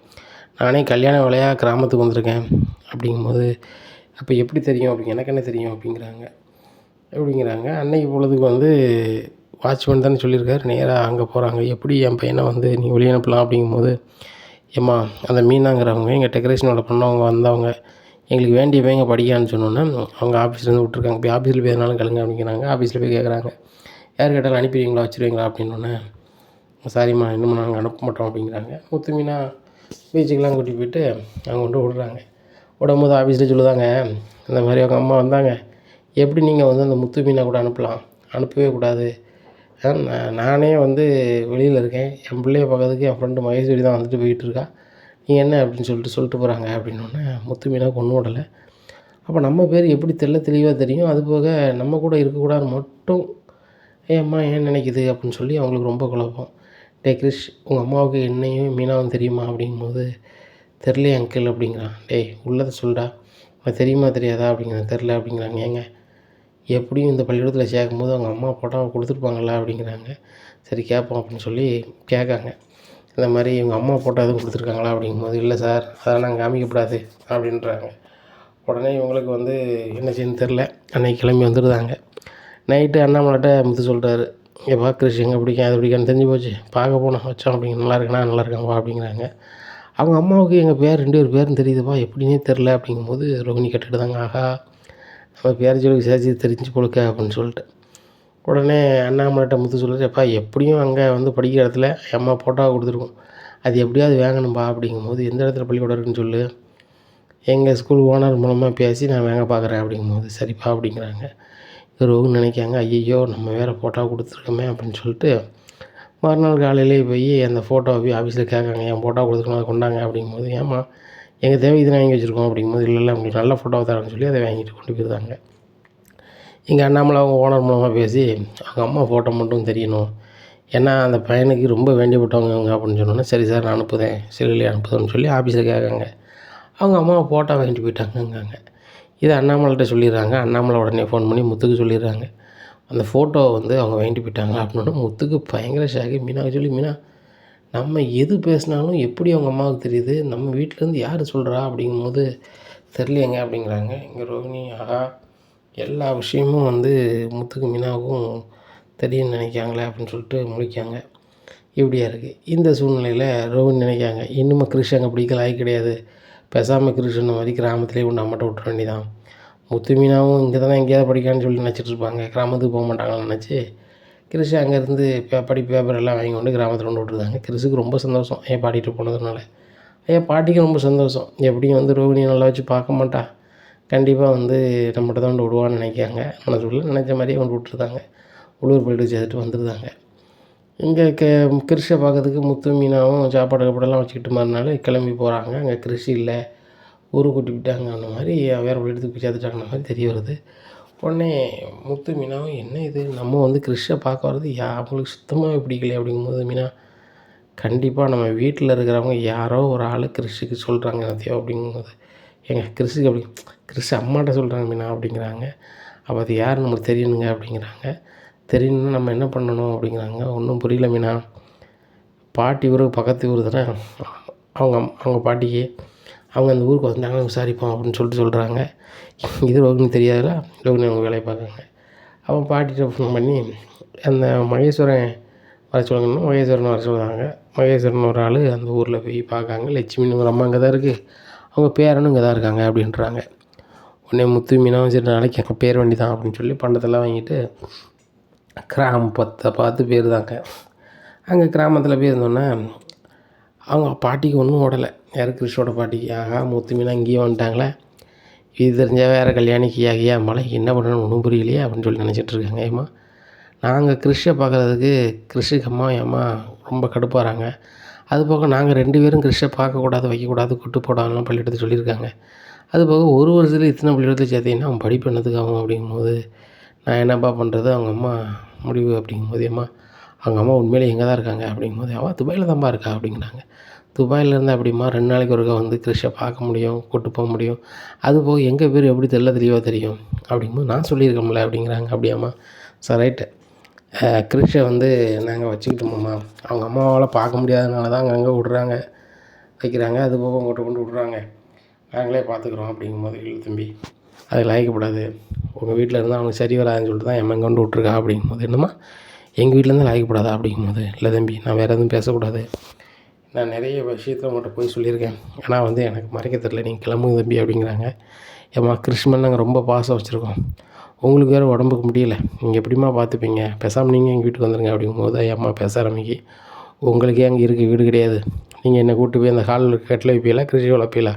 நானே கல்யாண வேலையாக கிராமத்துக்கு வந்திருக்கேன் அப்படிங்கும்போது, அப்போ எப்படி தெரியும் அப்படிங்க, எனக்கு என்ன தெரியும் அப்படிங்கிறாங்க. அன்னைக்கு பொழுதுக்கு வந்து வாட்ச்மேன் தானே சொல்லியிருக்காரு, நேராக அங்கே போகிறாங்க. எப்படி என் பையனை வந்து நீ வெளியே அனுப்பலாம் அப்படிங்கும்போது, ஏம்மா அந்த மீனாங்கிறவங்க எங்கள் டெக்கரேஷன் வேலை பண்ணவங்க வந்தவங்க, எங்களுக்கு வேண்டிய பையங்க படிக்கான்னு சொன்னோன்னே அவங்க ஆஃபீஸ்லேருந்து விட்ருக்காங்க, போய் ஆஃபீஸில் போய் எதனாலும் கலங்க அப்படிங்கிறாங்க. ஆஃபீஸில் போய் கேட்குறாங்க, யார் கேட்டாலும் அனுப்பிடுவீங்களா வச்சுருவீங்களா அப்படின்னோடனே, சாரிம்மா இன்னும் நாங்கள் அனுப்ப மாட்டோம் அப்படிங்கிறாங்க. முத்து மீனா பீச்சுக்கெலாம் கூட்டி போயிட்டு அவங்க கொண்டு விடுறாங்க. விடும்போது ஆஃபீஸில் சொல்லுதாங்க, இந்த மாதிரி அவங்க அம்மா வந்தாங்க, எப்படி நீங்கள் வந்து அந்த முத்து மீனை கூட அனுப்பலாம், அனுப்பவே கூடாது, நானே வந்து வெளியில் இருக்கேன், என் பிள்ளைய பார்க்கறதுக்கு என் ஃப்ரெண்டு மகேஸ்வரி தான் வந்துட்டு போயிட்டுருக்கா, நீ என்ன அப்படின்னு சொல்லிட்டு போகிறாங்க அப்படின்னோடனே முத்து மீனா கொண்டு விடலை. அப்போ நம்ம பேர் எப்படி தெளிவாக தெரியும், அது போக நம்ம கூட இருக்கக்கூடாதுன்னு மட்டும் அம்மா ஏன் நினைக்குது அப்படின்னு சொல்லி அவங்களுக்கு ரொம்ப குழப்பம். டே கிரிஷ், உங்கள் அம்மாவுக்கு என்னையும் மீனாவும் தெரியுமா அப்படிங்கும்போது, தெரிலையே அங்கிள் அப்படிங்கிறான். டேய் உள்ளதை சொல்டா, உனக்கு தெரியுமா தெரியாதா அப்படிங்கிறான். தெரில அப்படிங்கிறாங்க. ஏங்க எப்படியும் இந்த பள்ளிக்கூடத்தில் சேர்க்கும்போது அவங்க அம்மா ஃபோட்டோவை கொடுத்துருப்பாங்களா அப்படிங்கிறாங்க. சரி கேட்போம் அப்படின்னு சொல்லி கேட்காங்க. இந்த மாதிரி இவங்க அம்மா ஃபோட்டோ எதுவும் கொடுத்துருக்காங்களா அப்படிங்கும்போது, இல்லை சார் அதெல்லாம் நாங்கள் காமிக்கக்கூடாது அப்படின்றாங்க. உடனே இவங்களுக்கு வந்து என்ன செய்யணும்னு தெரில. அன்றைக்கி கிளம்பி வந்துடுறாங்க. நைட்டு அண்ணாமலைட்ட முத்து சொல்கிறாரு, ஏப்பா கிறிஷ் எங்கே பிடிக்கும் அது பிடிக்கான்னு தெரிஞ்சு போச்சு, பார்க்க போனோம் வச்சோம் அப்படிங்க, நல்லா இருக்கணா நல்லா இருக்காங்கப்பா அப்படிங்கிறாங்க. அவங்க அம்மாவுக்கு எங்கள் பேர் 2 பேர் பேரும் தெரியுதுப்பா எப்படின்னே தெரில அப்படிங்கும்போது ரோகிணி கேட்டுட்டு தாங்க, ஆகா நம்ம பேர் சொல்லி விசாரிச்சு தெரிஞ்சு கொடுக்க அப்படின்னு சொல்லிட்டு உடனே அண்ணாமலைட்ட முத்து சொல்லுது, எப்பா எப்படியும் அங்கே வந்து படிக்கிற இடத்துல என் அம்மா ஃபோட்டோவை கொடுத்துருக்கோம், அது எப்படியாவது வேங்கணும்பா அப்படிங்கும்போது, எந்த இடத்துல பள்ளிக்கூடம் இருக்குன்னு சொல்லு, எங்கள் ஸ்கூல் ஓனர் மூலமாக பேசி நான் வாங்க பார்க்குறேன் அப்படிங்கும்போது, சரிப்பா அப்படிங்கிறாங்க. ரோகிணி நினைக்காங்க, ஐயையோ நம்ம வேறு ஃபோட்டோ கொடுத்துருக்கோமே அப்படின்னு சொல்லிட்டு மறுநாள் காலையிலே போய் அந்த ஃபோட்டோவை போய் ஆஃபீஸில் கேட்காங்க, என் ஃபோட்டோ கொடுத்துருக்கோம் அதை கொண்டாங்க அப்படிங்கும்போது, ஏம்மா எங்கள் தேவை இதை வாங்கி வச்சுருக்கோம் அப்படிங்கும்போது, இல்லை உங்களுக்கு நல்ல ஃபோட்டோவை தரேன்னு சொல்லி அதை வாங்கிட்டு கொண்டு போயிருந்தாங்க. இங்கே அண்ணாமலை அவங்க ஓனர் மூலமாக பேசி அவங்க அம்மா ஃபோட்டோ மட்டும் தெரியணும், ஏன்னா அந்த பையனுக்கு ரொம்ப வேண்டியப்பட்டவங்க அவங்க அப்படின்னு சொன்னோன்னே, சரி சார் நான் அனுப்புதேன் செல்லுலேயே அனுப்புதேன்னு சொல்லி ஆஃபீஸில் கேட்காங்க. அவங்க அம்மாவை ஃபோட்டோ வாங்கிட்டு போயிட்டாங்கங்காங்க. இதை அண்ணாமலைகிட்ட சொல்லிடுறாங்க. அண்ணாமலை உடனே ஃபோன் பண்ணி முத்துக்கு சொல்லிடுறாங்க, அந்த ஃபோட்டோவை வந்து அவங்க வாங்கிட்டு போயிட்டாங்க அப்படின்னா முத்துக்கு பயங்கர ஷாக்கு. மீனாவை சொல்லி, மீனா நம்ம எது பேசினாலும் எப்படி அவங்க அம்மாவுக்கு தெரியுது, நம்ம வீட்டிலேருந்து யார் சொல்கிறா அப்படிங்கும்போது, தெரியலையேங்க அப்படிங்கிறாங்க. இங்கே ரோகிணி, ஆஹா எல்லா விஷயமும் வந்து முத்துக்கு மீனாவுக்கும் தெரியும்னு நினைக்காங்களே அப்படின்னு சொல்லிட்டு முழிக்காங்க. இப்படியா இருக்குது. இந்த சூழ்நிலையில் ரோகிணி நினைக்காங்க, இன்னுமே கிறிஷ் அங்கே பிடிக்கல ஆகி கிடையாது, பேசாமல் கிறிஷ் இந்த மாதிரி கிராமத்துலேயே ஒன்று அம்மட்ட விட்டுற வேண்டியதான். முத்து மீனாவும் இங்கே தானே எங்கேயாவது படிக்கான்னு சொல்லி நினச்சிட்டு இருப்பாங்க, கிராமத்துக்கு போக மாட்டாங்கன்னு நினச்சி கிறிஷ் அங்கேருந்து பேப்பர் எல்லாம் வாங்கி கொண்டு கிராமத்தில் கொண்டு விட்டுருந்தாங்க. கிறிஷுக்கு ரொம்ப சந்தோஷம் என் பாட்டிகிட்ட போனதுனால. பாட்டிக்கு ரொம்ப சந்தோஷம், எப்படியும் வந்து ரோகிணியை நல்லா வச்சு பார்க்க மாட்டா, கண்டிப்பாக வந்து நம்மகிட்ட தான் கொண்டு விடுவான்னு நினைக்காங்க. மனசுக்குள்ளே நினச்ச மாதிரியே கொண்டு விட்டுருந்தாங்க. உள்ளூர் போய்ட்டு சேர்த்துட்டு வந்துருந்தாங்க. இங்கே கிறிஷை பார்க்கறதுக்கு முத்து மீனாவும் சாப்பாடு கீப்பாடெல்லாம் வச்சுக்கிட்டு மறுநாள் கிளம்பி போகிறாங்க. அங்கே கிறிஷ் இல்லை, ஊருக்கு கூட்டி விட்டாங்க அந்த மாதிரி, வேறு ஒரு இடத்துக்கு போய் சேர்த்துட்டாங்கன்ற மாதிரி தெரிய வருது. உடனே முத்து மீனாவும், என்ன இது நம்ம வந்து கிறிஷை பார்க்க வர்றது அவங்களுக்கு சுத்தமாக பிடிக்கலையே அப்படிங்கும்போது, மீனா கண்டிப்பாக நம்ம வீட்டில் இருக்கிறவங்க யாரோ ஒரு ஆள் கிறிஷுக்கு சொல்கிறாங்க என்னத்தையோ அப்படிங்கும்போது, ஏங்க கிறிஷுக்கு அப்படி கிறிஷ் அம்மாட்ட சொல்கிறாங்க மீனா அப்படிங்கிறாங்க. அப்போ அது யார் நம்மளுக்கு தெரியணுங்க அப்படிங்கிறாங்க. தெரியணுன்னா நம்ம என்ன பண்ணணும் அப்படிங்கிறாங்க. ஒன்றும் புரியல மீனா, பாட்டி ஊருக்கு பக்கத்து ஊர் தானே அவங்க பாட்டிக்கு, அவங்க அந்த ஊருக்கு வந்தாங்கன்னா விசாரிப்போம் அப்படின்னு சொல்லிட்டு சொல்கிறாங்க. இது ரோகிணி தெரியாதுல, ரோகிணி அவங்க வேலையை பார்க்குறாங்க. அவன் பாட்டிகிட்ட ஃபோன் பண்ணி அந்த மகேஸ்வரன் வர சொல்லுங்கன்னா மகேஸ்வரன் வர சொல்கிறாங்க. மகேஸ்வரன் ஒரு ஆள் அந்த ஊரில் போய் பார்க்காங்க. லட்சுமின்னு ஒரு அம்மா இங்கே தான் இருக்குது, அவங்க பேரனும் இங்கே தான் இருக்காங்க அப்படின்றாங்க. உடனே முத்து மீனாவும் சரி நாளைக்கு எங்கள் பேர் வண்டி தான் அப்படின்னு சொல்லி பண்டத்தெல்லாம் வாங்கிட்டு கிராமத்தை பார்த்து போயிருந்தாங்க. அங்கே கிராமத்தில் போயிருந்தோன்னே அவங்க பாட்டிக்கு ஒன்றும் ஓடலை, யார் கிறிஷோட பாட்டிக்கு, ஆகா முத்து மீனா இங்கேயும் வந்துட்டாங்களே, இது தெரிஞ்சால் வேறு கல்யாணிக்கு ஐயா மலை என்ன பண்ணணும்னு ஒன்றும் புரியலையே அப்படின்னு சொல்லி நினச்சிட்ருக்காங்க. ஏம்மா நாங்கள் கிறிஷை பார்க்குறதுக்கு கிறிஷுக்கு அம்மா என் அம்மா ரொம்ப கடுப்பாகிறாங்க, அதுபோக நாங்கள் 2 பேரும் கிறிஷை பார்க்கக்கூடாது வைக்கக்கூடாது கூட்டு போடாதெல்லாம் பள்ளிக்கூடத்தை சொல்லியிருக்காங்க, அதுபோக ஒரு வருஷத்தில் இத்தனை பள்ளிக்கூடத்தில் சேர்த்தீங்கன்னா அவன் படிப்பு என்னதுக்கு ஆகும் அப்படிங்கும்போது, நான் என்னப்பா பண்ணுறது அவங்க அம்மா முடிவு அப்படிங்கும்போது, அம்மா அவங்க அம்மா உண்மையிலே எங்கே தான் இருக்காங்க அப்படிங்கும்போது, அவள் துபாயில் தான்ப்பா இருக்கா அப்படிங்கிறாங்க. துபாயில் இருந்தால் அப்படிமா 2 நாளைக்கு ஒருக்கா வந்து கிறிஷை பார்க்க முடியும், கூட்டு போக முடியும், அதுபோக எங்கள் பேர் எப்படி தெளிவாக தெரியும் அப்படிங்கும்போது, நான் சொல்லியிருக்கோம்ல அப்படிங்கிறாங்க. அப்படியாம்மா சார் ரைட்டு, கிறிஷை வந்து நாங்கள் வச்சுக்கிட்டோம்மா, அவங்க அம்மாவால் பார்க்க முடியாதனால தான் அங்கங்கே விட்றாங்க வைக்கிறாங்க, அதுபோக உங்கள்கிட்ட கொண்டு விட்றாங்க, நாங்களே பார்த்துக்குறோம் அப்படிங்கும்போது, இல்லை தம்பி அது லாய்க்கப்படாது, உங்கள் வீட்டில் இருந்தால் அவனுக்கு சரி வராதுன்னு சொல்லிட்டு தான் எம்மன் கொண்டு விட்ருக்கா அப்படிங்கும்போது, என்னம்மா எங்கள் வீட்டிலேருந்து லாய்க்கப்படாதா அப்படிங்கும்போது, இல்லை தம்பி நான் வேறு எதுவும் பேசக்கூடாது, நான் நிறைய விஷயத்தில் உங்கள்கிட்ட போய் சொல்லியிருக்கேன், ஆனால் வந்து எனக்கு மறைக்க தெரியல, நீங்கள் கிளம்புங்க தம்பி அப்படிங்கிறாங்க. ஏம்மா கிறிஸ்மன் நாங்கள் ரொம்ப பாசம் வச்சுருக்கோம், உங்களுக்கு வேறு உடம்புக்கு முடியல, நீங்கள் எப்படிம்மா பார்த்துப்பீங்க, பேசாமல் நீங்கள் எங்கள் வீட்டுக்கு வந்துடுங்க அப்படிங்கும்போது, அம்மா பேச ஆரம்பிக்கி, உங்களுக்கே அங்கே இருக்க வீடு கிடையாது, நீங்கள் என்னை கூப்பிட்டு போய் அந்த ஹாலில் கட்டில் வைப்பீங்களா கிறிஷி வளர்ப்பீங்களா,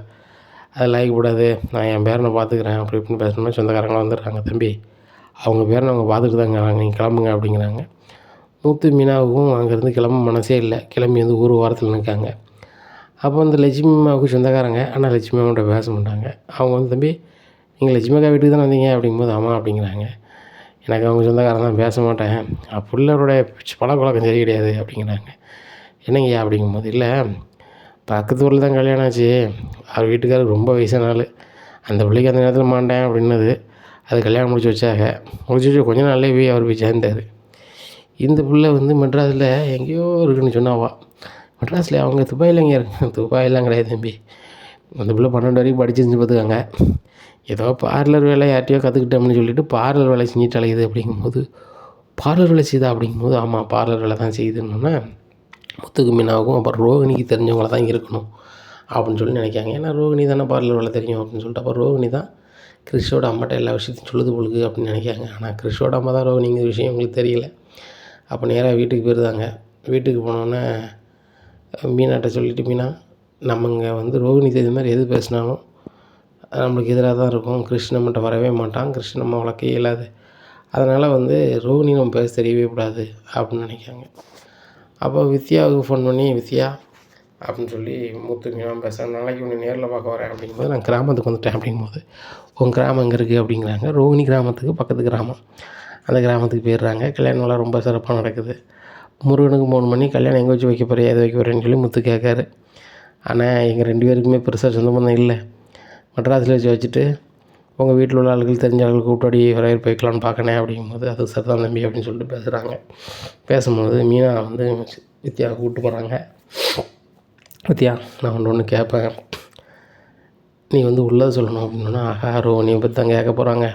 அது லாய்க்கப்படாது, நான் என் பேரனை பார்த்துக்கிறேன் அப்படி இப்படின்னு பேசணும்னா சொந்தக்காரங்களாம் வந்துடுறாங்க, தம்பி அவங்க பேரனை அவங்க பார்த்துட்டு தாங்க வராங்க, நீங்கள் கிளம்புங்க அப்படிங்கிறாங்க. முத்து மீனாவுக்கும் அங்கேருந்து கிளம்ப மனசே இல்லை, கிளம்பி வந்து ஒரு வாரத்தில் நிற்காங்க. அப்போ வந்து லட்சுமி அம்மாவுக்கு சொந்தக்காரங்க, ஆனால் லட்சுமி அம்மாவோட பேச மாட்டாங்க. அவங்க வந்து தம்பி நீங்கள் லட்சுமி அக்கா வீட்டுக்கு தானே வந்தீங்க அப்படிங்கும்போது, ஆமாம் அப்படிங்கிறாங்க. எனக்கு அவங்க சொந்தக்காரன் தான், பேச மாட்டேன், பிள்ளையோடைய பழக்கவழக்கம் சரி கிடையாது அப்படிங்கிறாங்க. என்னங்கய்யா அப்படிங்கும்போது, இல்லை பக்கத்து ஊரில் தான் கல்யாணம் ஆச்சு, அவர் வீட்டுக்காரர் ரொம்ப வயசான ஆள், அந்த பிள்ளைக்கு அந்த நேரத்தில் மாட்டேன் அப்படின்னது, அது கல்யாணம் முடிச்சு வச்சாங்க. முடிச்சு வச்சு கொஞ்ச நாள்லேயே போய் அவர் போய் சேர்ந்தார். இந்த பிள்ளை வந்து மெட்ராஸில் எங்கேயோ இருக்குன்னு சொன்னாவா. மெட்ராஸில் அவங்க துபாயில் எங்கே இருக்கு? துபாயெல்லாம் கிடையாது தம்பி. அந்த பிள்ளை 12 வரைக்கும் படிச்சிருந்து பார்த்துக்காங்க. ஏதோ பார்லர் வேலை யார்ட்டையோ கற்றுக்கிட்டோம்னு சொல்லிட்டு பார்லர் வேலை செஞ்சுட்டு அலையுது. அப்படிங்கும்போது பார்லர் வேலை செய்யுதா? அப்படிங்கும்போது ஆமாம் பார்லர் வேலை தான் செய்யுதுன்னொன்னே முத்துக்கு மீனாகும் அப்புறம் ரோகிணிக்கு தெரிஞ்சவங்கள தான் இருக்கணும் அப்படின்னு சொல்லி நினைக்காங்க. ஏன்னா ரோகிணி தானே பார்லர் வேலை தெரியும் அப்படின்னு சொல்லிட்டு அப்போ ரோகிணி தான் கிறிஷோட அம்மாட்ட எல்லா விஷயத்தையும் சொல்லுது பொழுது அப்படின்னு நினைக்காங்க. ஆனால் கிறிஷோட அம்மா தான் ரோகிணிங்கிற விஷயம் உங்களுக்கு தெரியல. அப்போ நேராக வீட்டுக்கு போயிருந்தாங்க. வீட்டுக்கு போனோன்னே மீனாட்ட சொல்லிவிட்டு, மீனா நம்ம இங்கே வந்து ரோகிணி இது மாதிரி எது பேசினாலும் நம்மளுக்கு எதிராக தான் இருக்கும். கிறிஷ் நம்மகிட்ட வரவே மாட்டான். கிறிஷ் நம்ம வளர்க்க இயலாது. அதனால் வந்து ரோகிணி நம்ம பேச தெரியவே கூடாது அப்படின்னு நினைக்காங்க. அப்போ வித்யாவுக்கு ஃபோன் பண்ணி, வித்யா அப்படின்னு சொல்லி முத்து மீனா பேசுகிறேன், நாளைக்கு உன்னை நேரில் பார்க்க வரேன் அப்படிங்கும்போது நான் கிராமத்துக்கு வந்துட்டேன். அப்படிங்கும்போது உங்கள் கிராமம் எங்கே இருக்குது அப்படிங்கிறாங்க. ரோகிணி கிராமத்துக்கு பக்கத்து கிராமம். அந்த கிராமத்துக்கு போயிடுறாங்க. கல்யாணம்லாம் ரொம்ப சிறப்பாக நடக்குது. முருகனுக்கு 3 மணி கல்யாணம் எங்கே வச்சு வைக்க போகிறேன், எதை வைக்க போகிறேன்னு சொல்லி முத்து கேட்காரு. ஆனால் எங்கள் 2 பேருக்குமே பெருசாக சொந்த பந்தம் இல்லை. மெட்ராஸில் வச்சுட்டு உங்கள் வீட்டில் உள்ள ஆளுகள் தெரிஞ்ச ஆளுகள் கூப்பிட்டு வரவேற்பு வைக்கலான்னு பார்க்கணேன் அப்படிங்கும்போது அது சரிதான் தம்பி அப்படின்னு சொல்லிட்டு பேசுகிறாங்க. பேசும்போது மீனா வந்து வித்யாவை கூப்பிட்டு போகிறாங்க. வித்யா நான் ஒன்று கேட்பேன், நீ வந்து உள்ளதை சொல்லணும் அப்படின்னா ஆஹா ரோனியை பற்றி தான் கேட்க போகிறாங்க,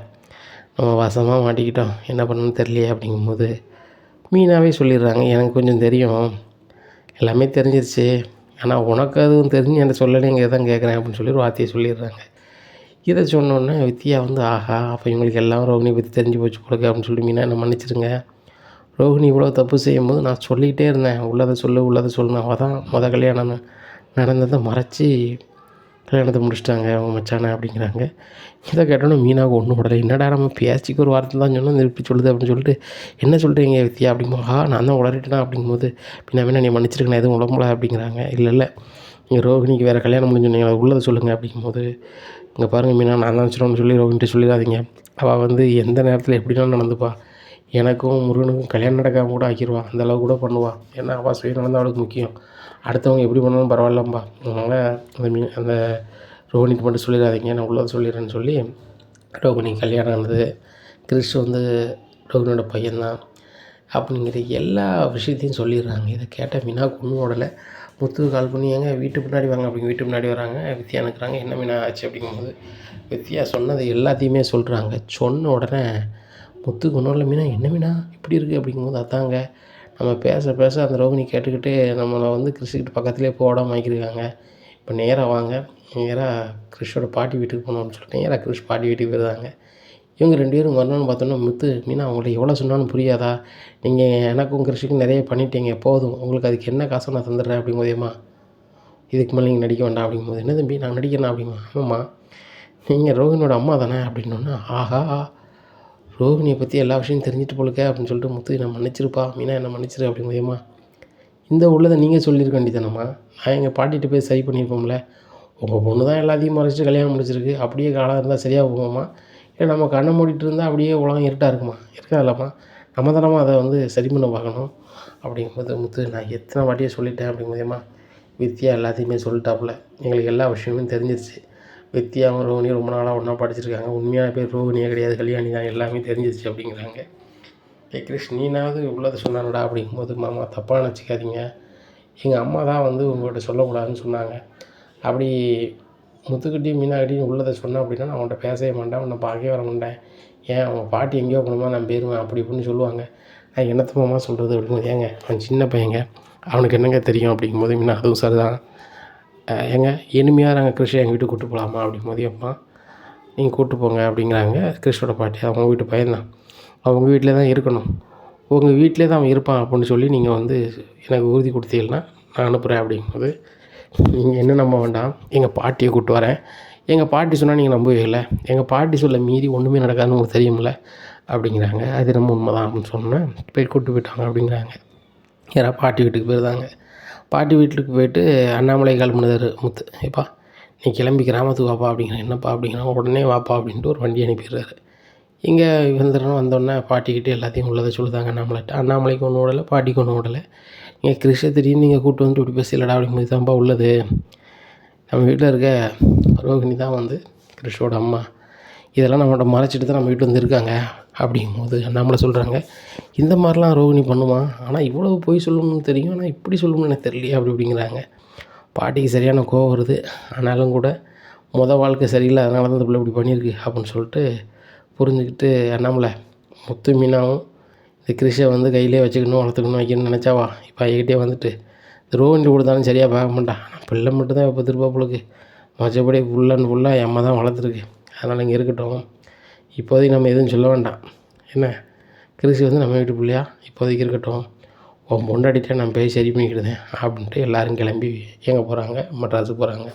நம்ம வசமாக மாட்டிக்கிட்டோம், என்ன பண்ணணும்னு தெரியலையே அப்படிங்கும்போது மீனாவே சொல்லிடுறாங்க, எனக்கு கொஞ்சம் தெரியும், எல்லாமே தெரிஞ்சிருச்சு, ஆனால் உனக்கு அதுவும் தெரிஞ்சு என்கிட்ட சொல்லலைங்க தான் கேட்குறேன் அப்படின்னு சொல்லி ஒரு வார்த்தையை சொல்லிடுறாங்க. இதை சொன்னோன்னே வித்யா வந்து ஆஹா அப்போ இவங்களுக்கு எல்லாம் ரோகிணி பற்றி தெரிஞ்சு போச்சு கொடுக்க அப்படின்னு சொல்லி மீனா என்ன மன்னிச்சிருங்க, ரோகிணி இவ்வளோ தப்பு செய்யும்போது நான் சொல்லிக்கிட்டே இருந்தேன் உள்ளதை சொல்லணும். அவள் தான் கல்யாணம் நடந்ததை மறைச்சி கல்யாணத்தை முடிச்சிட்டாங்க அவங்க மச்சானே அப்படிங்கிறாங்க. இதை கேட்டோன்னே மீனாவுக்கு ஒன்றும் விடலை. என்னடா நம்ம பேச்சுக்கு ஒரு வார்த்தை தான் சொன்னோம் திருப்பி சொல்லுது அப்படின்னு சொல்லிட்டு என்ன சொல்கிறீங்க வித்யா அப்படிங்கும்போது நான் தான் உளறிட்டேனா அப்படிங்கும்போது பின்னா நீ மன்னிச்சிருக்கேன் எதுவும் உடம்புல அப்படிங்கிறாங்க. இல்லை நீங்கள் ரோகிணிக்கு வேறு கல்யாணம் முடிஞ்சு சொன்னீங்க அதை உள்ளதை சொல்லுங்கள் அப்படிங்கும்போது இங்கே பாருங்கள் மீனா நான் தான் சொல்லணும்னு சொல்லி ரோகிணிட்டு சொல்லிடாதீங்க, அவள் வந்து எந்த நேரத்தில் எப்படினாலும் நடந்துப்பா, எனக்கும் முருகனுக்கும் கல்யாணம் நடக்காமல் கூட ஆக்கிடுவா, அந்தளவு கூட பண்ணுவாள், ஏன்னா அவள் சுயநலம் அவளுக்கு முக்கியம், அடுத்தவங்க எப்படி பண்ணாலும் பரவாயில்லம்பா, அதனால் அந்த ரோகிணிக்கு மட்டும் சொல்லிடாதீங்க நான் உள்ளதை சொல்லிடுறேன்னு சொல்லி ரோகிணி கல்யாணம் ஆனது, கிறிஷ் வந்து ரோகிணியோட பையன்தான் அப்படிங்கிற எல்லா விஷயத்தையும் சொல்லிடுறாங்க. இதை கேட்ட மீனாவுக்கு ஒன்றும் உடலை. முத்துக்கு கால் பண்ணி ஏங்க வீட்டுக்கு முன்னாடி வாங்க அப்படிங்க வீட்டுக்கு முன்னாடி வராங்க. வித்யா நிற்கிறாங்க. என்ன மீனா ஆச்சு அப்படிங்கும்போது வித்யா சொன்னது எல்லாத்தையுமே சொல்கிறாங்க. சொன்ன உடனே முத்துக்கு ஒன்றும் இல்லை, மீனா என்ன மீனா இப்படி இருக்குது அப்படிங்கும்போது அதாங்க நம்ம பேச அந்த ரோகிணி கேட்டுக்கிட்டு நம்மளை வந்து கிறிஷ்கிட்ட பக்கத்துலேயே போடாமல் ஆக்கியிருக்காங்க. இப்போ நேராக வாங்க, நேராக கிறிஷோட பாட்டி வீட்டுக்கு போகணும்னு சொல்லிட்டு நேராக கிறிஷ் பாட்டி வீட்டுக்கு போயிருந்தாங்க. இவங்க 2 பேரும் வரணும்னு பார்த்தோன்னா முத்து மீனா அவங்கள்ட்ட எவ்வளோ சொன்னாலும் புரியாதா, நீங்கள் எனக்கும் கிறிஷுக்கும் நிறைய பண்ணிட்டீங்க, போதும் உங்களுக்கு அதுக்கு என்ன காசோ நான் தந்துடுறேன் அப்படிங்கும்போதேம்மா இதுக்கு மேலே நீங்கள் நடிக்க வேண்டாம் அப்படிங்கும்போது என்ன தம்பி நான் நடிக்கிறேன் அப்படிமா, ஆமாம்மா நீங்கள் ரோகிணியோட அம்மா தானே அப்படின்னோன்னா ஆஹா ரோகிணியை பற்றி எல்லா விஷயம் தெரிஞ்சுட்டு போலுக்க அப்படின்னு சொல்லிட்டு முத்து என்னை மன்னிச்சிருப்பா மீனா என்ன மன்னிச்சிரு அப்படிங்கும்போதேம்மா இந்த உள்ளதை நீங்கள் சொல்லியிருக்க வேண்டியதானம்மா, நான் எங்கள் பாட்டிகிட்ட போய் சரி பண்ணியிருப்போம்ல, உங்கள் பொண்ணு தான் எல்லாத்தையும் மறைச்சிட்டு கல்யாணம் முடிச்சிருக்கு, அப்படியே காலம் இருந்தால் சரியாக போகுமா, இல்லை நம்ம கண்ணை மூடிட்டு இருந்தால் அப்படியே உலகம் இருட்டாக இருக்குமா, இருக்காதுல்லம்மா, நம்ம தானம்மா அதை வந்து சரி பண்ண பார்க்கணும் அப்படிங்கும்போது முத்து நான் எத்தனை வாட்டியே சொல்லிட்டேன் அப்படிங்கும்போதேம்மா வித்யா எல்லாத்தையுமே சொல்லிட்டாப்புல, எங்களுக்கு எல்லா விஷயமும் தெரிஞ்சிருச்சு, வித்யாவும் ரோகிணியும் ரொம்ப நாளாக ஒன்றா படிச்சிருக்காங்க, உண்மையான பேர் ரோகிணியே கிடையாது கல்யாணி தான், எல்லாமே தெரிஞ்சிருச்சு அப்படிங்கிறாங்க. கிறிஷ் நீனாவது உள்ளதை சொன்னானடா அப்படிங்கும்போது மாமா தப்பாக நினச்சிக்காதீங்க, எங்கள் அம்மா தான் வந்து உங்கள்கிட்ட சொல்லக்கூடாதுன்னு சொன்னாங்க, அப்படி முத்துக்கிட்டையும் மீனாக்கிட்டையும் உள்ளதை சொன்னேன் அப்படின்னா நான் அவன்கிட்ட பேசவே மாட்டேன், உன்னை பார்க்கவே வர மாட்டேன், ஏன் அவங்க பாட்டி எங்கேயோ போகணுமா நான் போயிடுவேன் அப்படி இப்படின்னு சொல்லுவாங்க, நான் என்னத்த மாமா சொல்கிறது அப்படிங்கும்போது ஏங்க அவன் சின்ன பையங்க அவனுக்கு என்னங்க தெரியும் அப்படிங்கும்போது மீனா அதுவும் சரிதான், ஏங்க இனிமையாக நாங்கள் கிறிஷை எங்கள் வீட்டுக்கு கூப்பிட்டு போகலாமா அப்படிங்கும்போது அம்மா நீங்கள் கூப்பிட்டு போங்க அப்படிங்கிறாங்க. கிறிஷோட பாட்டி அவங்க வீட்டு பையன்தான், அவங்க வீட்டிலே தான் இருக்கணும், உங்கள் வீட்டிலே தான் அவன் இருப்பான் அப்படின்னு சொல்லி நீங்கள் வந்து எனக்கு உறுதி கொடுத்தீங்கன்னா நான் அனுப்புகிறேன் அப்படிங்கும்போது நீங்கள் என்ன நம்ப வேண்டாம், எங்கள் பாட்டியை கூப்பிட்டு வரேன், எங்கள் பாட்டி சொன்னால் நீங்கள் நம்பவே இல்லை, எங்கள் பாட்டி சொல்ல மீறி ஒன்றுமே நடக்காதுன்னு உங்களுக்கு தெரியுமில்ல அப்படிங்கிறாங்க. அது நம்ம உண்மை தான் அப்படின்னு சொன்னேன், போய் கூப்பிட்டு போயிட்டாங்க அப்படிங்கிறாங்க. யாராவது பாட்டி வீட்டுக்கு போயிருந்தாங்க. பாட்டி வீட்டுக்கு போயிட்டு அண்ணாமலை கால் பண்ணுறாரு முத்து, ஏப்பா நீ கிளம்பி கிராமத்துக்கு வாப்பா அப்படிங்கிறேன், என்னப்பா அப்படிங்கிறாங்க, உடனே வாப்பா அப்படின்ட்டு ஒரு வண்டி அனுப்பிடுறாரு. இங்கே வந்துடணும், வந்தோடனே பாட்டிக்கிட்டே எல்லாத்தையும் உள்ளதை சொல்லுதாங்க அண்ணாமலைட்ட, அண்ணாமலைக்கு ஒன்றும் விடலை பாட்டிக்கு ஒன்றும் விடலை, நீங்கள் கிறிஷை திடீர்னு நீங்கள் கூப்பிட்டு வந்துட்டு இப்படி பேசலடா அப்படிங்கும்போது தான்ப்பா உள்ளது, நம்ம வீட்டில் இருக்க ரோகிணி தான் வந்து கிறிஷோட அம்மா, இதெல்லாம் நம்மள்ட்ட மறைச்சிட்டு தான் நம்ம வீட்டு வந்துருக்காங்க அப்படிங்கும்போது நம்மளை சொல்கிறாங்க, இந்த மாதிரிலாம் ரோகிணி பண்ணுமா, ஆனால் இவ்வளோ பொய் சொல்லணும்னு தெரியும், ஆனால் இப்படி சொல்லணும்னு எனக்கு தெரியலையே அப்படிங்கிறாங்க. பாட்டிக்கு சரியான கோவம் வருது. ஆனாலும் கூட வாழ்க்கை சரியில்லை, அதனால தான் இந்த பிள்ளை இப்படி பண்ணியிருக்கு அப்படின்னு சொல்லிட்டு புரிஞ்சுக்கிட்டு அண்ணாமலை முத்து மீனாவும் இந்த கிறிஷை வந்து கையிலே வச்சுக்கணும், வளர்த்துக்கணும், வைக்கணும்னு நினச்சாவா இப்போ ஐக்கிட்டே வந்துட்டு இந்த ரோகிணி கொடுத்தாலும் சரியாக பார்க்க மாட்டான். பிள்ளை மட்டும்தான் இப்போ திருப்பாப்புளுக்கு, மற்றபடி ஃபுல்லாக என் அம்மா தான் வளர்த்துருக்கு, அதனால் இங்கே இருக்கட்டும், இப்போதைக்கு நம்ம எதுவும் சொல்ல வேண்டாம். என்ன, கிறிஷ் வந்து நம்ம வீட்டு பிள்ளையா, இப்போதைக்கு இருக்கட்டும், உன் பொண்டாட்டிகிட்ட நான் போய் சரி பண்ணிக்கிடுதேன் அப்படின்ட்டு எல்லோரும் கிளம்பி எங்கே போகிறாங்க, மெட்ராஸுக்கு போகிறாங்க.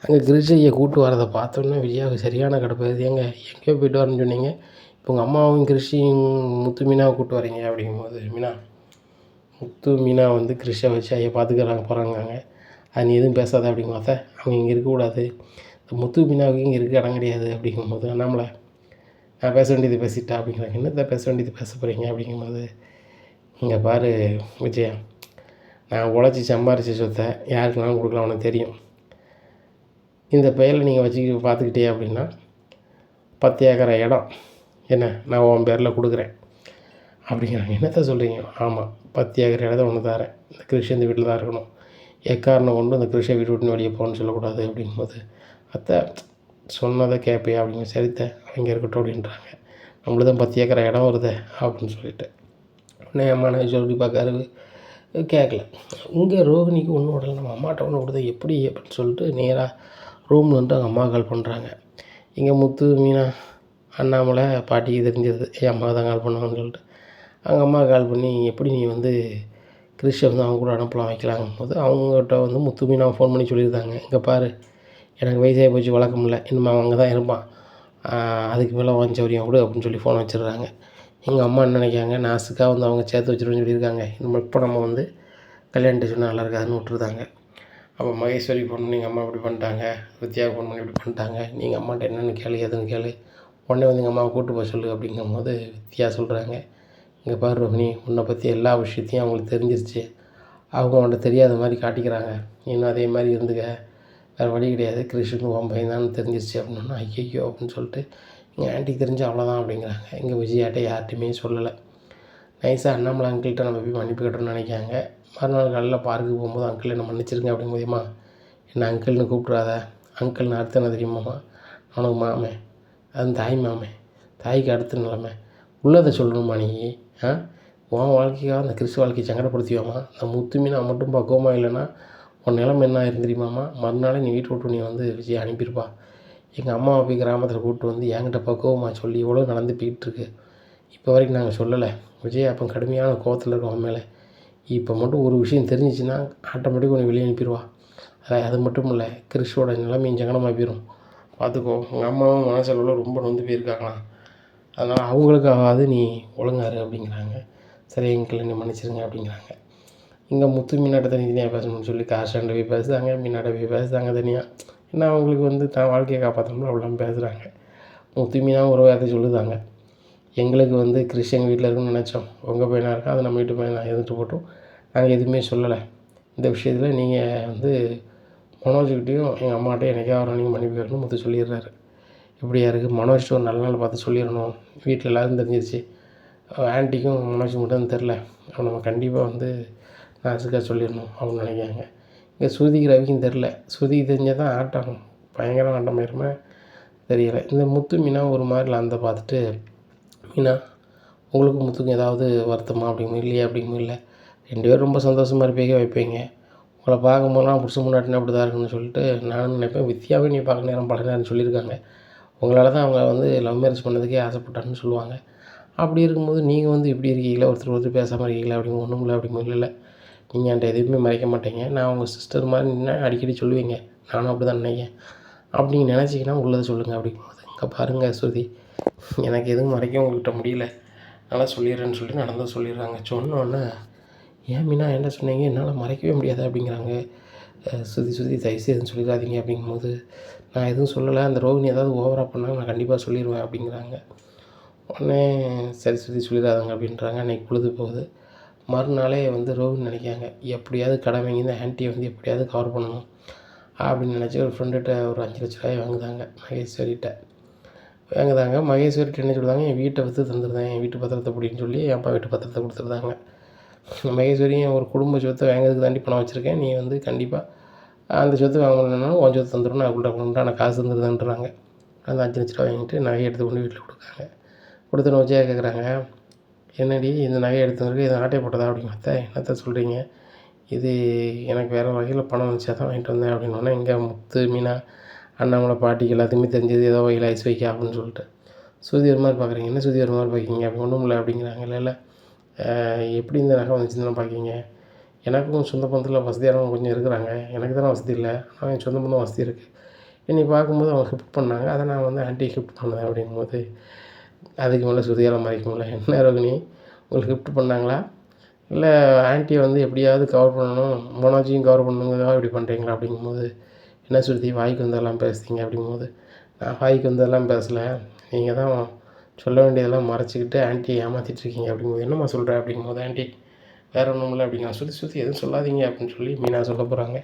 அங்கே கிறிஷையை கூப்பிட்டு வரதை பார்த்தோன்னே விஜயாவுக்கு சரியான கடுப்பாகுது. எங்கேயோ போய்ட்டு வரேன்னு சொன்னீங்க, இப்போ உங்கள் அம்மாவும் கிறிஷையும் முத்து மீனாவை கூப்பிட்டு வரீங்க அப்படிங்கும்போது, மீனா முத்து மீனா வந்து கிறிஷை வச்சு ஐயா பார்த்துக்கிறாங்க போகிறாங்க, அது நீ எதுவும் பேசாத அப்படிங்கும்போது, அவங்க இங்கே இருக்கக்கூடாது, முத்து மீனாவுக்கு இங்கே இருக்க இடம் கிடையாது அப்படிங்கும்போது, நம்மளை நான் பேச வேண்டியது பேசிட்டா அப்படிங்கிறாங்க. என்னத்தை பேச வேண்டியது பேச போகிறீங்க அப்படிங்கும்போது, இங்கே பாரு விஜயா, நான் உழைச்சி சம்பாரித்த சொத்தை யாருக்குனாலும் கொடுக்கலாம், உனக்கு தெரியும். இந்த பெயரில் நீங்கள் வச்சுக்கிட்டு பார்த்துக்கிட்டே அப்படின்னா 10 ஏக்கரை இடம் என்ன நான் உன் பேரில் கொடுக்குறேன் அப்படிங்கிறாங்க. என்னத்தை சொல்கிறீங்க? ஆமாம், 10 ஏக்கர் இடத்த ஒன்று தரேன், இந்த கிறிஷ் இந்த வீட்டில் தான் இருக்கணும், எக்காரணம் கொண்டு இந்த கிறிஷை வீட்டு விட்டு வெளியே போகணுன்னு சொல்லக்கூடாது அப்படிங்கும்போது, அத்தை சொன்னதை கேட்பே அப்படிங்க, சரித்த அவங்க இருக்கட்டும் அப்படின்றாங்க. நம்மளுக்கு தான் 10 ஏக்கரை இடம் வருது அப்படின்னு சொல்லிட்டு உடனே அம்மா நான் சொல்லி பார்க்காரு, கேட்கல. இங்கே ரோகிணிக்கு ஒன்றும் விடலை, நம்ம அம்மாட்ட ஒன்று கொடுத்தா எப்படி அப்படின்னு சொல்லிட்டு நேராக ரூமில் வந்துட்டு அவங்க அம்மா கால் பண்ணுறாங்க. இங்கே முத்து மீனா அண்ணாமலை பாட்டிக்கு தெரிஞ்சிருது, என் அம்மா தான் கால் பண்ணுவாங்கன்னு சொல்லிட்டு அவங்க அம்மா கால் பண்ணி, எப்படி நீ வந்து கிறிஷை வந்து அவங்க கூட அனுப்பலாம் வைக்கலாங்கும் போது அவங்ககிட்ட வந்து முத்து மீனாவை ஃபோன் பண்ணி சொல்லியிருந்தாங்க, இங்கே பாரு எனக்கு வயசாகி போச்சு, வழக்கம் இல்லை, இனிமேல் அவங்க தான் இருப்பான், அதுக்கு மேலே வாங்கிச்சவரியம் கொடு அப்படின்னு சொல்லி ஃபோன் வச்சிடுறாங்க. எங்கள் அம்மா என்ன நினைக்காங்க, நாசுக்காக வந்து அவங்க சேர்த்து வச்சுருன்னு சொல்லியிருக்காங்க, இப்போ நம்ம வந்து கல்யாணத்தை சொன்னால் நல்லா இருக்காதுன்னு விட்டுருந்தாங்க. அப்போ மகேஸ்வரி ஃபோன் பண்ணி எங்கள் அம்மா இப்படி பண்ணிட்டாங்க, வித்யாவுக்கு ஃபோன் பண்ணி இப்படி பண்ணிட்டாங்க, நீங்கள் அம்மாட்ட என்னென்னு கேளு எதுன்னு கேளு, உடனே வந்து எங்கள் அம்மாவை கூப்பிட்டு போக சொல்லு அப்படிங்கும்போது வித்யா சொல்கிறாங்க, இங்கே பாரு ரோஹினி, உன்னை பற்றி எல்லா விஷயத்தையும் அவங்களுக்கு தெரிஞ்சிருச்சு, அவங்க அவன்கிட்ட தெரியாத மாதிரி காட்டிக்கிறாங்க, இன்னும் அதே மாதிரி இருந்துக்க, வேறு வழி கிடையாது, கிறிஷுக்கு உன் பையன் தான் தெரிஞ்சிருச்சு அப்படின்னா, ஐயோ அப்படின்னு சொல்லிட்டு எங்கள் ஆண்டிக்கு தெரிஞ்சு அவ்வளோதான் அப்படிங்கிறாங்க. எங்கள் விஜயாட்ட யார்ட்டையுமே சொல்லலை. நைஸாக அண்ணாமலை அங்கிள்கிட்ட நம்ம போய் மன்னிப்பு கட்டணும்னு நினைக்காங்க. மறுநாள் காலையில் பார்க்குக்கு போகும்போது அங்கிள் என்ன மன்னிச்சிருங்க அப்படிங்கும்போதுமா, என்ன அங்கிள்னு கூப்பிட்றாத, அங்கிள்னு அர்த்தம் என்ன தெரியுமாம்மா, அவனுக்கு மாமே, அது தாய் மாமே, தாய்க்கு அடுத்த நிலமை, உள்ளதை சொல்லணுமா நீ, உன் வாழ்க்கைக்காக அந்த கிறிஸ்து வாழ்க்கையை சங்கடப்படுத்தியோமா, அந்த முத்து மீனா மட்டும் பக்குவமா இல்லைன்னா உன் நிலமை என்ன ஆயிரும் தெரியுமாம்மா, மறுநாளே நீ வீட்டு விட்டு நீ வந்து விஜய் அனுப்பியிருப்பா, எங்கள் அம்மாவை போய் கிராமத்தில் கூப்பிட்டு வந்து என்கிட்ட பக்குவமாக சொல்லி இவ்வளோ நடந்து போயிட்டுருக்கு, இப்போ வரைக்கும் நாங்கள் சொல்லலை, விஜய் அப்போ கடுமையான கோவத்தில் இருக்கோம் அவன் மேலே, இப்போ மட்டும் ஒரு விஷயம் தெரிஞ்சிச்சுன்னா ஆட்டோமேட்டிக்காக உன்னை வெளியே அனுப்பிடுவா, அது மட்டும் இல்லை கிறிஷோட நிலைமையும் சங்கடமாக போயிடும், பார்த்துக்கோ, உங்கள் அம்மாவும் மனசளவில் ரொம்ப நொந்து போயிருக்காங்களாம், அதனால் அவங்களுக்காகாது நீ ஒழுங்காரு அப்படிங்கிறாங்க. சரி எங்களை நீ மன்னிச்சிருங்க அப்படிங்கிறாங்க. இங்கே முத்து மீனாட்ட தனியாக பேசணும்னு சொல்லி கார்ஷாண்ட போய் பேசுகிறாங்க, மீனாட்ட போய் பேசுகிறாங்க தனியாக, ஏன்னா அவங்களுக்கு வந்து தான் வாழ்க்கையை காப்பாற்றணும்னு அவ்வளோ பேசுகிறாங்க. முத்து மீனாவும் ஒரு வார்த்தை சொல்லுதாங்க, எங்களுக்கு வந்து கிறிஷ் எங்கள் வீட்டில் இருக்குன்னு நினச்சோம், உங்கள் பையனாக இருக்கா, அதை நம்ம வீட்டு பையனாக எதிர்த்து போட்டோம், நாங்கள் எதுவுமே சொல்லலை, இந்த விஷயத்தில் நீங்கள் வந்து மனோஜ்கிட்டையும் எங்கள் அம்மாட்டையும் எனக்கே வர நீங்கள் மன்னிப்பு கேட்கணும் முத்து சொல்லிடுறாரு. இப்படியா இருக்குது, மனோஜ்ட்டு ஒரு நல்ல நாள் பார்த்து சொல்லிடணும், வீட்டில் எல்லோரும் தெரிஞ்சிருச்சு, ஆன்ட்டிக்கும் மனோஜுக்கு மட்டும் தெரில, அவன் நம்ம கண்டிப்பாக வந்து நாசுக்காக சொல்லிடணும் அப்படின்னு நினைக்காங்க. இங்கே ஸ்ருதிக்கு ரவிக்கும் தெரில, ஸ்ருதிக்கு தெரிஞ்சால் தான் ஆட்டம் பயங்கரம் ஆட்டமாயிருமே தெரியலை. இந்த முத்து மீனா ஒரு மாதிரி அந்த பார்த்துட்டு, மீனா உங்களுக்கும் முத்துக்கும் ஏதாவது வருத்தமா அப்படிங்கும், இல்லையா அப்படிங்கும், இல்லை 2 பேரும் ரொம்ப சந்தோஷமாக இருப்பீங்க வைப்பீங்க, உங்களை பார்க்கும்போதெல்லாம் புருஷன் முன்னாடினா அப்படி தான் இருக்குன்னு சொல்லிட்டு நானும் நினைப்பேன், வித்யாவே நீ பார்க்க நேரம் பல நேரம் சொல்லியிருக்காங்க, உங்களால் தான் அவங்க வந்து லவ் மேரேஜ் பண்ணதுக்கே ஆசைப்பட்டான்னு சொல்லுவாங்க, அப்படி இருக்கும்போது நீங்கள் வந்து இப்படி இருக்கீங்களா, ஒருத்தர் பேசாமல் இருக்கீங்களா அப்படிங்க, ஒன்றும் இல்லை அப்படிங்கும், இல்லை நீங்கள் என்கிட்ட எதுவுமே மறைக்க மாட்டீங்க, நான் உங்கள் சிஸ்டர் மாதிரி நின்று அடிக்கடி சொல்லுவீங்க, நானும் அப்படி தான் நினைக்கிறேன், அப்படி நீங்கள் நினச்சிங்கன்னா உள்ளதை சொல்லுங்கள் அப்படிங்கும்போது, இங்கே பாருங்கள் ஸ்ருதி, எனக்கு எதுவும் மறைக்க உங்கள்கிட்ட முடியல, நல்லா சொல்லிடுறேன்னு சொல்லிட்டு நடந்ததை சொல்லிடுறாங்க. சொன்னோன்னே ஏன் மீனா என்ன சொன்னீங்க, என்னால் மறைக்கவே முடியாது அப்படிங்கிறாங்க. ஸ்ருதி தயவுசெய்து எதுவும் சொல்லிடாதீங்க அப்படிங்கும்போது, நான் எதுவும் சொல்லலை, அந்த ரோகிணி ஏதாவது ஓவராக பண்ணால் நான் கண்டிப்பாக சொல்லிடுவேன் அப்படிங்கிறாங்க. உடனே சரி சொல்லிடாதாங்க அப்படின்றாங்க. அன்றைக்கி பொழுது போகுது. மறுநாளே வந்து ரோகிணி நினைக்காங்க, எப்படியாவது கடன் வாங்கி இந்த ஆன்ட்டியை வந்து எப்படியாவது கவர் பண்ணணும் அப்படின்னு நினச்சி ஒரு ஃப்ரெண்டுகிட்ட ஒரு 5 லட்ச ரூபாய் வாங்குதாங்க மகேஸ்வரிகிட்ட. வாங்குதாங்க. மகேஸ்வரிட்ட என்ன சொல்லுதாங்க, என் வீட்டை விற்று தந்துருந்தேன், என் வீட்டு பத்திரத்தை அப்படின்னு சொல்லி என் அப்பா வீட்டு பத்திரத்தை கொடுத்துருந்தாங்க. மகேஸ்வரியும் ஒரு குடும்ப சொத்தை வாங்கிறதுக்கு தாண்டி பணம் வச்சுருக்கேன், நீ வந்து கண்டிப்பாக அந்த சொத்து வாங்க முடியலனாலும் உன் சொத்து தந்துடும், நான் உண்டான காசு தந்துருதான்றாங்க. அந்த 5 லட்ச ரூபா வாங்கிட்டு நகையை எடுத்து கொண்டு வீட்டில் கொடுக்காங்க. கொடுத்தோன்னு வச்சே கேட்குறாங்க, என்னடி இந்த நகையை எடுத்து வந்துருக்கு, இதை ஆட்டை போட்டதா அப்படிங்க. அத்தை என்னத்த சொல்கிறீங்க, இது எனக்கு வேறு வகையில் பணம் வந்துச்சா தான் வாங்கிட்டு வந்தேன் அப்படின்னோடனே, இங்கே முத்து மீனா அண்ணாமலை பாட்டிக்கு எல்லாத்துக்குமே தெரிஞ்சது ஏதோ வகையில் ஐஸ் வைக்க அப்படின்னு சொல்லிட்டு சுருதி ஒரு மாதிரி பார்க்குறீங்க, என்ன சுருதி ஒரு மாதிரி பார்க்கிங்க, அப்படி ஒன்றும் இல்லை அப்படிங்கிறாங்க. இல்லை எப்படி இந்த நகை வந்துச்சுன்னு பார்க்கிங்க, எனக்கும் சொந்த பந்தத்தில் வசதியானவங்க கொஞ்சம் இருக்கிறாங்க, எனக்கு தானே வசதி இல்லை, ஆனால் என் சொந்த பந்தம் வசதி இருக்குது, என்னை பார்க்கும்போது அவங்க கிஃப்ட் பண்ணாங்க, அதை நான் வந்து ஆன்ட்டி கிஃப்ட் பண்ணேன் அப்படிங்கும்போது அதுக்கு மேலே சுருதியால் மறைக்க முடியல. என்ன ரோகிணி உங்களுக்கு கிஃப்ட் பண்ணாங்களா, இல்லை ஆன்ட்டியை வந்து எப்படியாவது கவர் பண்ணணும், மனோஜையும் கவர் பண்ணணுங்கிறதுக்காக இப்படி பண்ணுறீங்களா அப்படிங்கும்போது, என்ன சுருதி வாய்க்கு வந்ததெல்லாம் பேசுகிறீங்க அப்படிங்கும்போது, நான் வாய்க்கு வந்ததெல்லாம் பேசலை, நீங்கள் தான் சொல்ல வேண்டியதெல்லாம் மறைச்சிக்கிட்டு ஆன்ட்டியை ஏமாற்றிட்டுருக்கீங்க அப்படிங்கும்போது, என்னம்மா சொல்கிற அப்படிங்கும்போது, ஆன்ட்டி வேறு ஒன்றும் இல்லை அப்படிங்க. சுருதி எதுவும் சொல்லாதீங்க அப்படின்னு சொல்லி மீனா சொல்ல போகிறாங்க.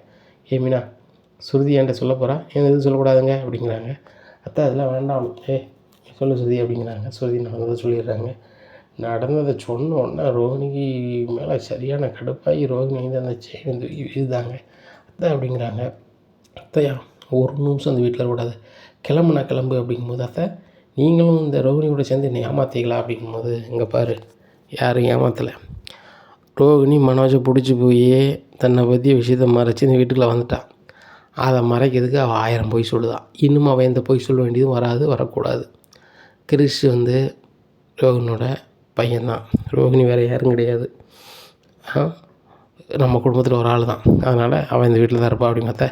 மீனா சுருதி என்கிட்ட சொல்ல போகிறா, எதுவும் சொல்லக்கூடாதுங்க அப்படிங்கிறாங்க. அத்தை அதெல்லாம் வேண்டாம், சொல்லு சுருதி அப்படிங்கிறாங்க. சுருதி நடந்ததை சொல்லிடுறாங்க. நடந்ததை சொன்ன உடனே ரோகிணிக்கு மேலே சரியான கடுப்பாகி ரோகிணி வந்து அந்த செயின் வந்து இதுதாங்க அத்தை அப்படிங்கிறாங்க. அத்தையா ஒரு நிமிஷம் அந்த வீட்டில் இருக்கக்கூடாது, கிளம்புனா கிளம்பு அப்படிங்கும்போது, அத்தை நீங்களும் இந்த ரோகிணியோட சேர்ந்து என்னை ஏமாற்றிங்களா அப்படிங்கும்போது, இங்கே பாரு யாரும் ஏமாற்றலை, ரோகிணி மனோஜை பிடிச்சி போய் தன்னை பற்றிய விஷயத்தை மறைச்சி இந்த வீட்டுக்குள்ளே வந்துட்டான். அதை மறைக்கிறதுக்கு அவள் 1000 பொய் சொல்லுதான். இன்னும் அவள் எந்த பொய் சொல்ல வேண்டியதும் வரக்கூடாது. கிறிஷ் வந்து ரோகிணியோட பையன்தான், ரோகிணி வேறு யாரும் கிடையாது, நம்ம குடும்பத்தில் ஒரு ஆள் தான், அதனால் அவன் இந்த வீட்டில் தான் இருப்பாள் அப்படிங்கிறத,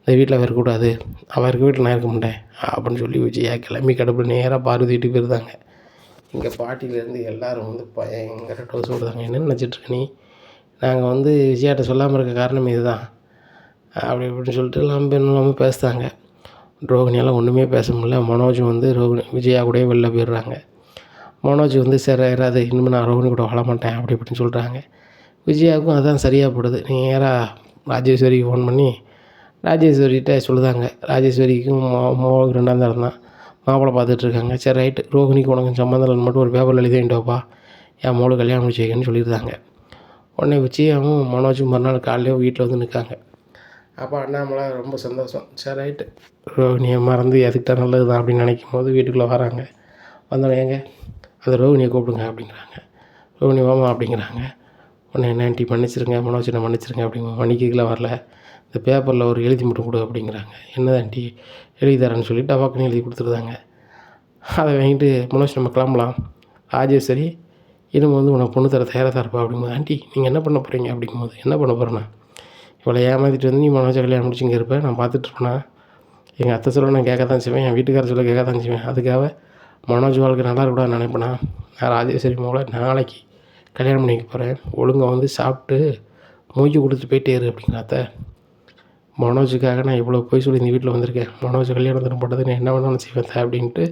இந்த வீட்டில் அவள் இருக்கக்கூடாது, அவள் இருக்க வீட்டில் நான் இருக்க மாட்டேன் அப்படின்னு சொல்லி விஜயா கிளம்பி கடவுள் நேராக பார்வதி வீட்டுக்கு போயிருந்தாங்க. இங்கே பாட்டியிலேருந்து எல்லோரும் வந்து பயங்கர டோஸ் விடுதாங்க. என்ன நினச்சிட்ருக்க நீ, நாங்கள் வந்து விஜயாட்ட சொல்லாமல் இருக்க காரணம் இது தான் அப்படி இப்படின்னு சொல்லிட்டு இல்லாமல் பேசுகிறாங்க. ரோகிணியால் ஒன்றுமே பேச முடியல. மனோஜ் வந்து விஜயா கூடயே வெளில போயிடுறாங்க. மனோஜ் வந்து சரி யாராவது இனிமேல் நான் ரோகிணி கூட வளமாட்டேன் அப்படி இப்படின்னு சொல்கிறாங்க. விஜயாவுக்கும் அதுதான் சரியாக போடுது. நேராக ராஜேஸ்வரிக்கு ஃபோன் பண்ணி ராஜேஸ்வரிகிட்ட சொல்லுதாங்க. ராஜேஸ்வரிக்கும் மோளுக்கு 2ஆம் தரம் தான் மாப்பிள்ளை பார்த்துட்ருக்காங்க. சரி ரைட்டு, ரோகிணிக்கு உனக்கு சம்மந்தம் இல்லைன்னு மட்டும் ஒரு பேப்பரில் எழுதி வேண்டாப்பா, என் மோளு கல்யாணம் முடிச்சு வைக்கணும்னு சொல்லியிருந்தாங்க. உடனே விஜயாவும் மனோஜும் மறுநாள் காலையிலே வீட்டில் வந்து நிற்காங்க. அப்போ அண்ணாமலை ரொம்ப சந்தோஷம். சரி ரைட்டு, ரோகிணியை மறந்து எதுக்கிட்ட நல்லது தான் அப்படின்னு நினைக்கும் போது வீட்டுக்குள்ளே வராங்க. வந்தோடனே ஏங்க அந்த ரோகிணியை கூப்பிடுங்க அப்படிங்கிறாங்க. ரோகிணி வாமா அப்படிங்கிறாங்க. உடனே என்ன ஆண்டி மன்னிச்சிருங்க, மனோஜனை மன்னிச்சிருங்க அப்படிங்க. மன்னிக்கலாம் வரல, இந்த பேப்பரில் ஒரு எழுதி மட்டும் கொடு அப்படிங்கிறாங்க. என்னது ஆண்டி எழுதி தரேன்னு சொல்லிவிட்டு அவாக்குன்னு எழுதி கொடுத்துருதாங்க. அதை வாங்கிட்டு மனோஜ் நம்ம கிளம்பலாம், ராஜேஸ்வரி இனிமே வந்து உனக்கு பொண்ணு தர தயாராக தான் இருப்பா அப்படிங்கும்போது, ஆண்டி நீங்கள் என்ன பண்ண போகிறீங்க அப்படிங்கும்போது, என்ன பண்ண போகிறேன்னா இவளை ஏமாற்றிட்டு வந்து நீ மனோஜை கல்யாணம் முடிச்சு இங்கே இருப்பேன், நான் பார்த்துட்ருப்பேனா, எங்கள் அத்தை சொல்ல நான் கேட்க தான் செய்வேன், என் வீட்டுக்காரர் சொல்ல கேட்க தான் செய்வேன், அதுக்காக மனோஜ் வாழ்க்கை நல்லா இருக்கக்கூடாதுன்னு நினைப்பேனா, நான் ராஜேஸ்வரி மூலம் நாளைக்கு கல்யாணம் பண்ணிக்க போகிறேன், ஒழுங்காக வந்து சாப்பிட்டு மூஞ்சி கொடுத்துட்டு போயிட்டே இரு அப்படிங்கிறாத்த. மனோஜுக்காக நான் இவ்வளோ போய் சொல்லி இந்த வீட்டில் வந்திருக்கேன், மனோஜ் கல்யாணத்தில் போட்டது நான் என்ன வேணாலும் செய்வேன் அப்படின்னு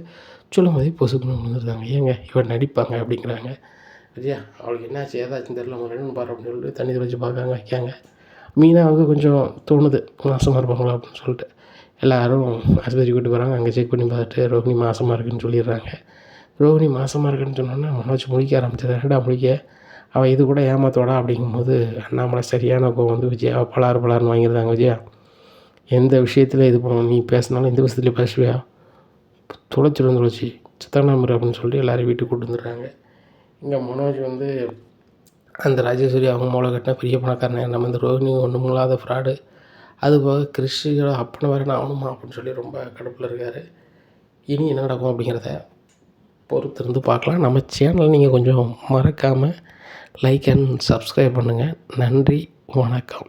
சொல்லும் போதே பொசுக்கணும் வந்துருந்தாங்க. ஏங்க இவன் நடிப்பாங்க அப்படிங்கிறாங்க. விஜயா அவளுக்கு என்னாச்சு ஏதாச்சும் தெரியல, அவங்க ரெண்டு பாரு அப்படின்னு சொல்லிட்டு தண்ணி தெளிச்சு பார்க்காங்க வைக்காங்க. மீனாவுக்கு கொஞ்சம் தோணுது மாசமாக இருப்பாங்களா அப்படின்னு சொல்லிட்டு எல்லோரும் ஆஸ்பத்திரி கூப்பிட்டு போகிறாங்க. அங்கே செக் பண்ணி பார்த்துட்டு ரோகிணி மாசமாக இருக்குதுன்னு சொல்லிடுறாங்க. ரோகிணி மாசமாக இருக்குன்னு சொன்னோன்னா மனோஜ் முழிக்க ஆரம்பிச்சது. ரெண்டா முழிக்க அவள் இது கூட ஏமாத்தோடா அப்படிங்கும்போது அண்ணாமலை சரியான கோவம் வந்து விஜயா பலார்னு வாங்கியிருந்தாங்க. விஜயா எந்த விஷயத்தில் இது நீ பேசினாலும் எந்த விஷயத்துலேயும் பேசுவியா, துளைச்சி சித்தனாமர் அப்படின்னு சொல்லிட்டு எல்லோரும் வீட்டுக்கு கூப்பிட்டு வந்துடுறாங்க. இங்கே மனோஜ் வந்து அந்த ராஜேஸ்வரி அவங்க மூலம் கட்டின பெரிய பணக்காரன், நம்ம இந்த ரோகிணி ஒன்றும் இல்லாத ஃப்ராடு, அதுபோக கிறிஸ்டியோட அப்பனை வேறு நான் ஆகணுமா அப்படின்னு சொல்லி ரொம்ப கடுப்பில் இருக்கார். இனி என்ன நடக்கும் அப்படிங்கிறத பொறுத்திருந்து பார்க்கலாம். நம்ம சேனல் நீங்கள் கொஞ்சம் மறக்காமல் லைக் அண்ட் சப்ஸ்கிரைப் பண்ணுங்கள். நன்றி, வணக்கம்.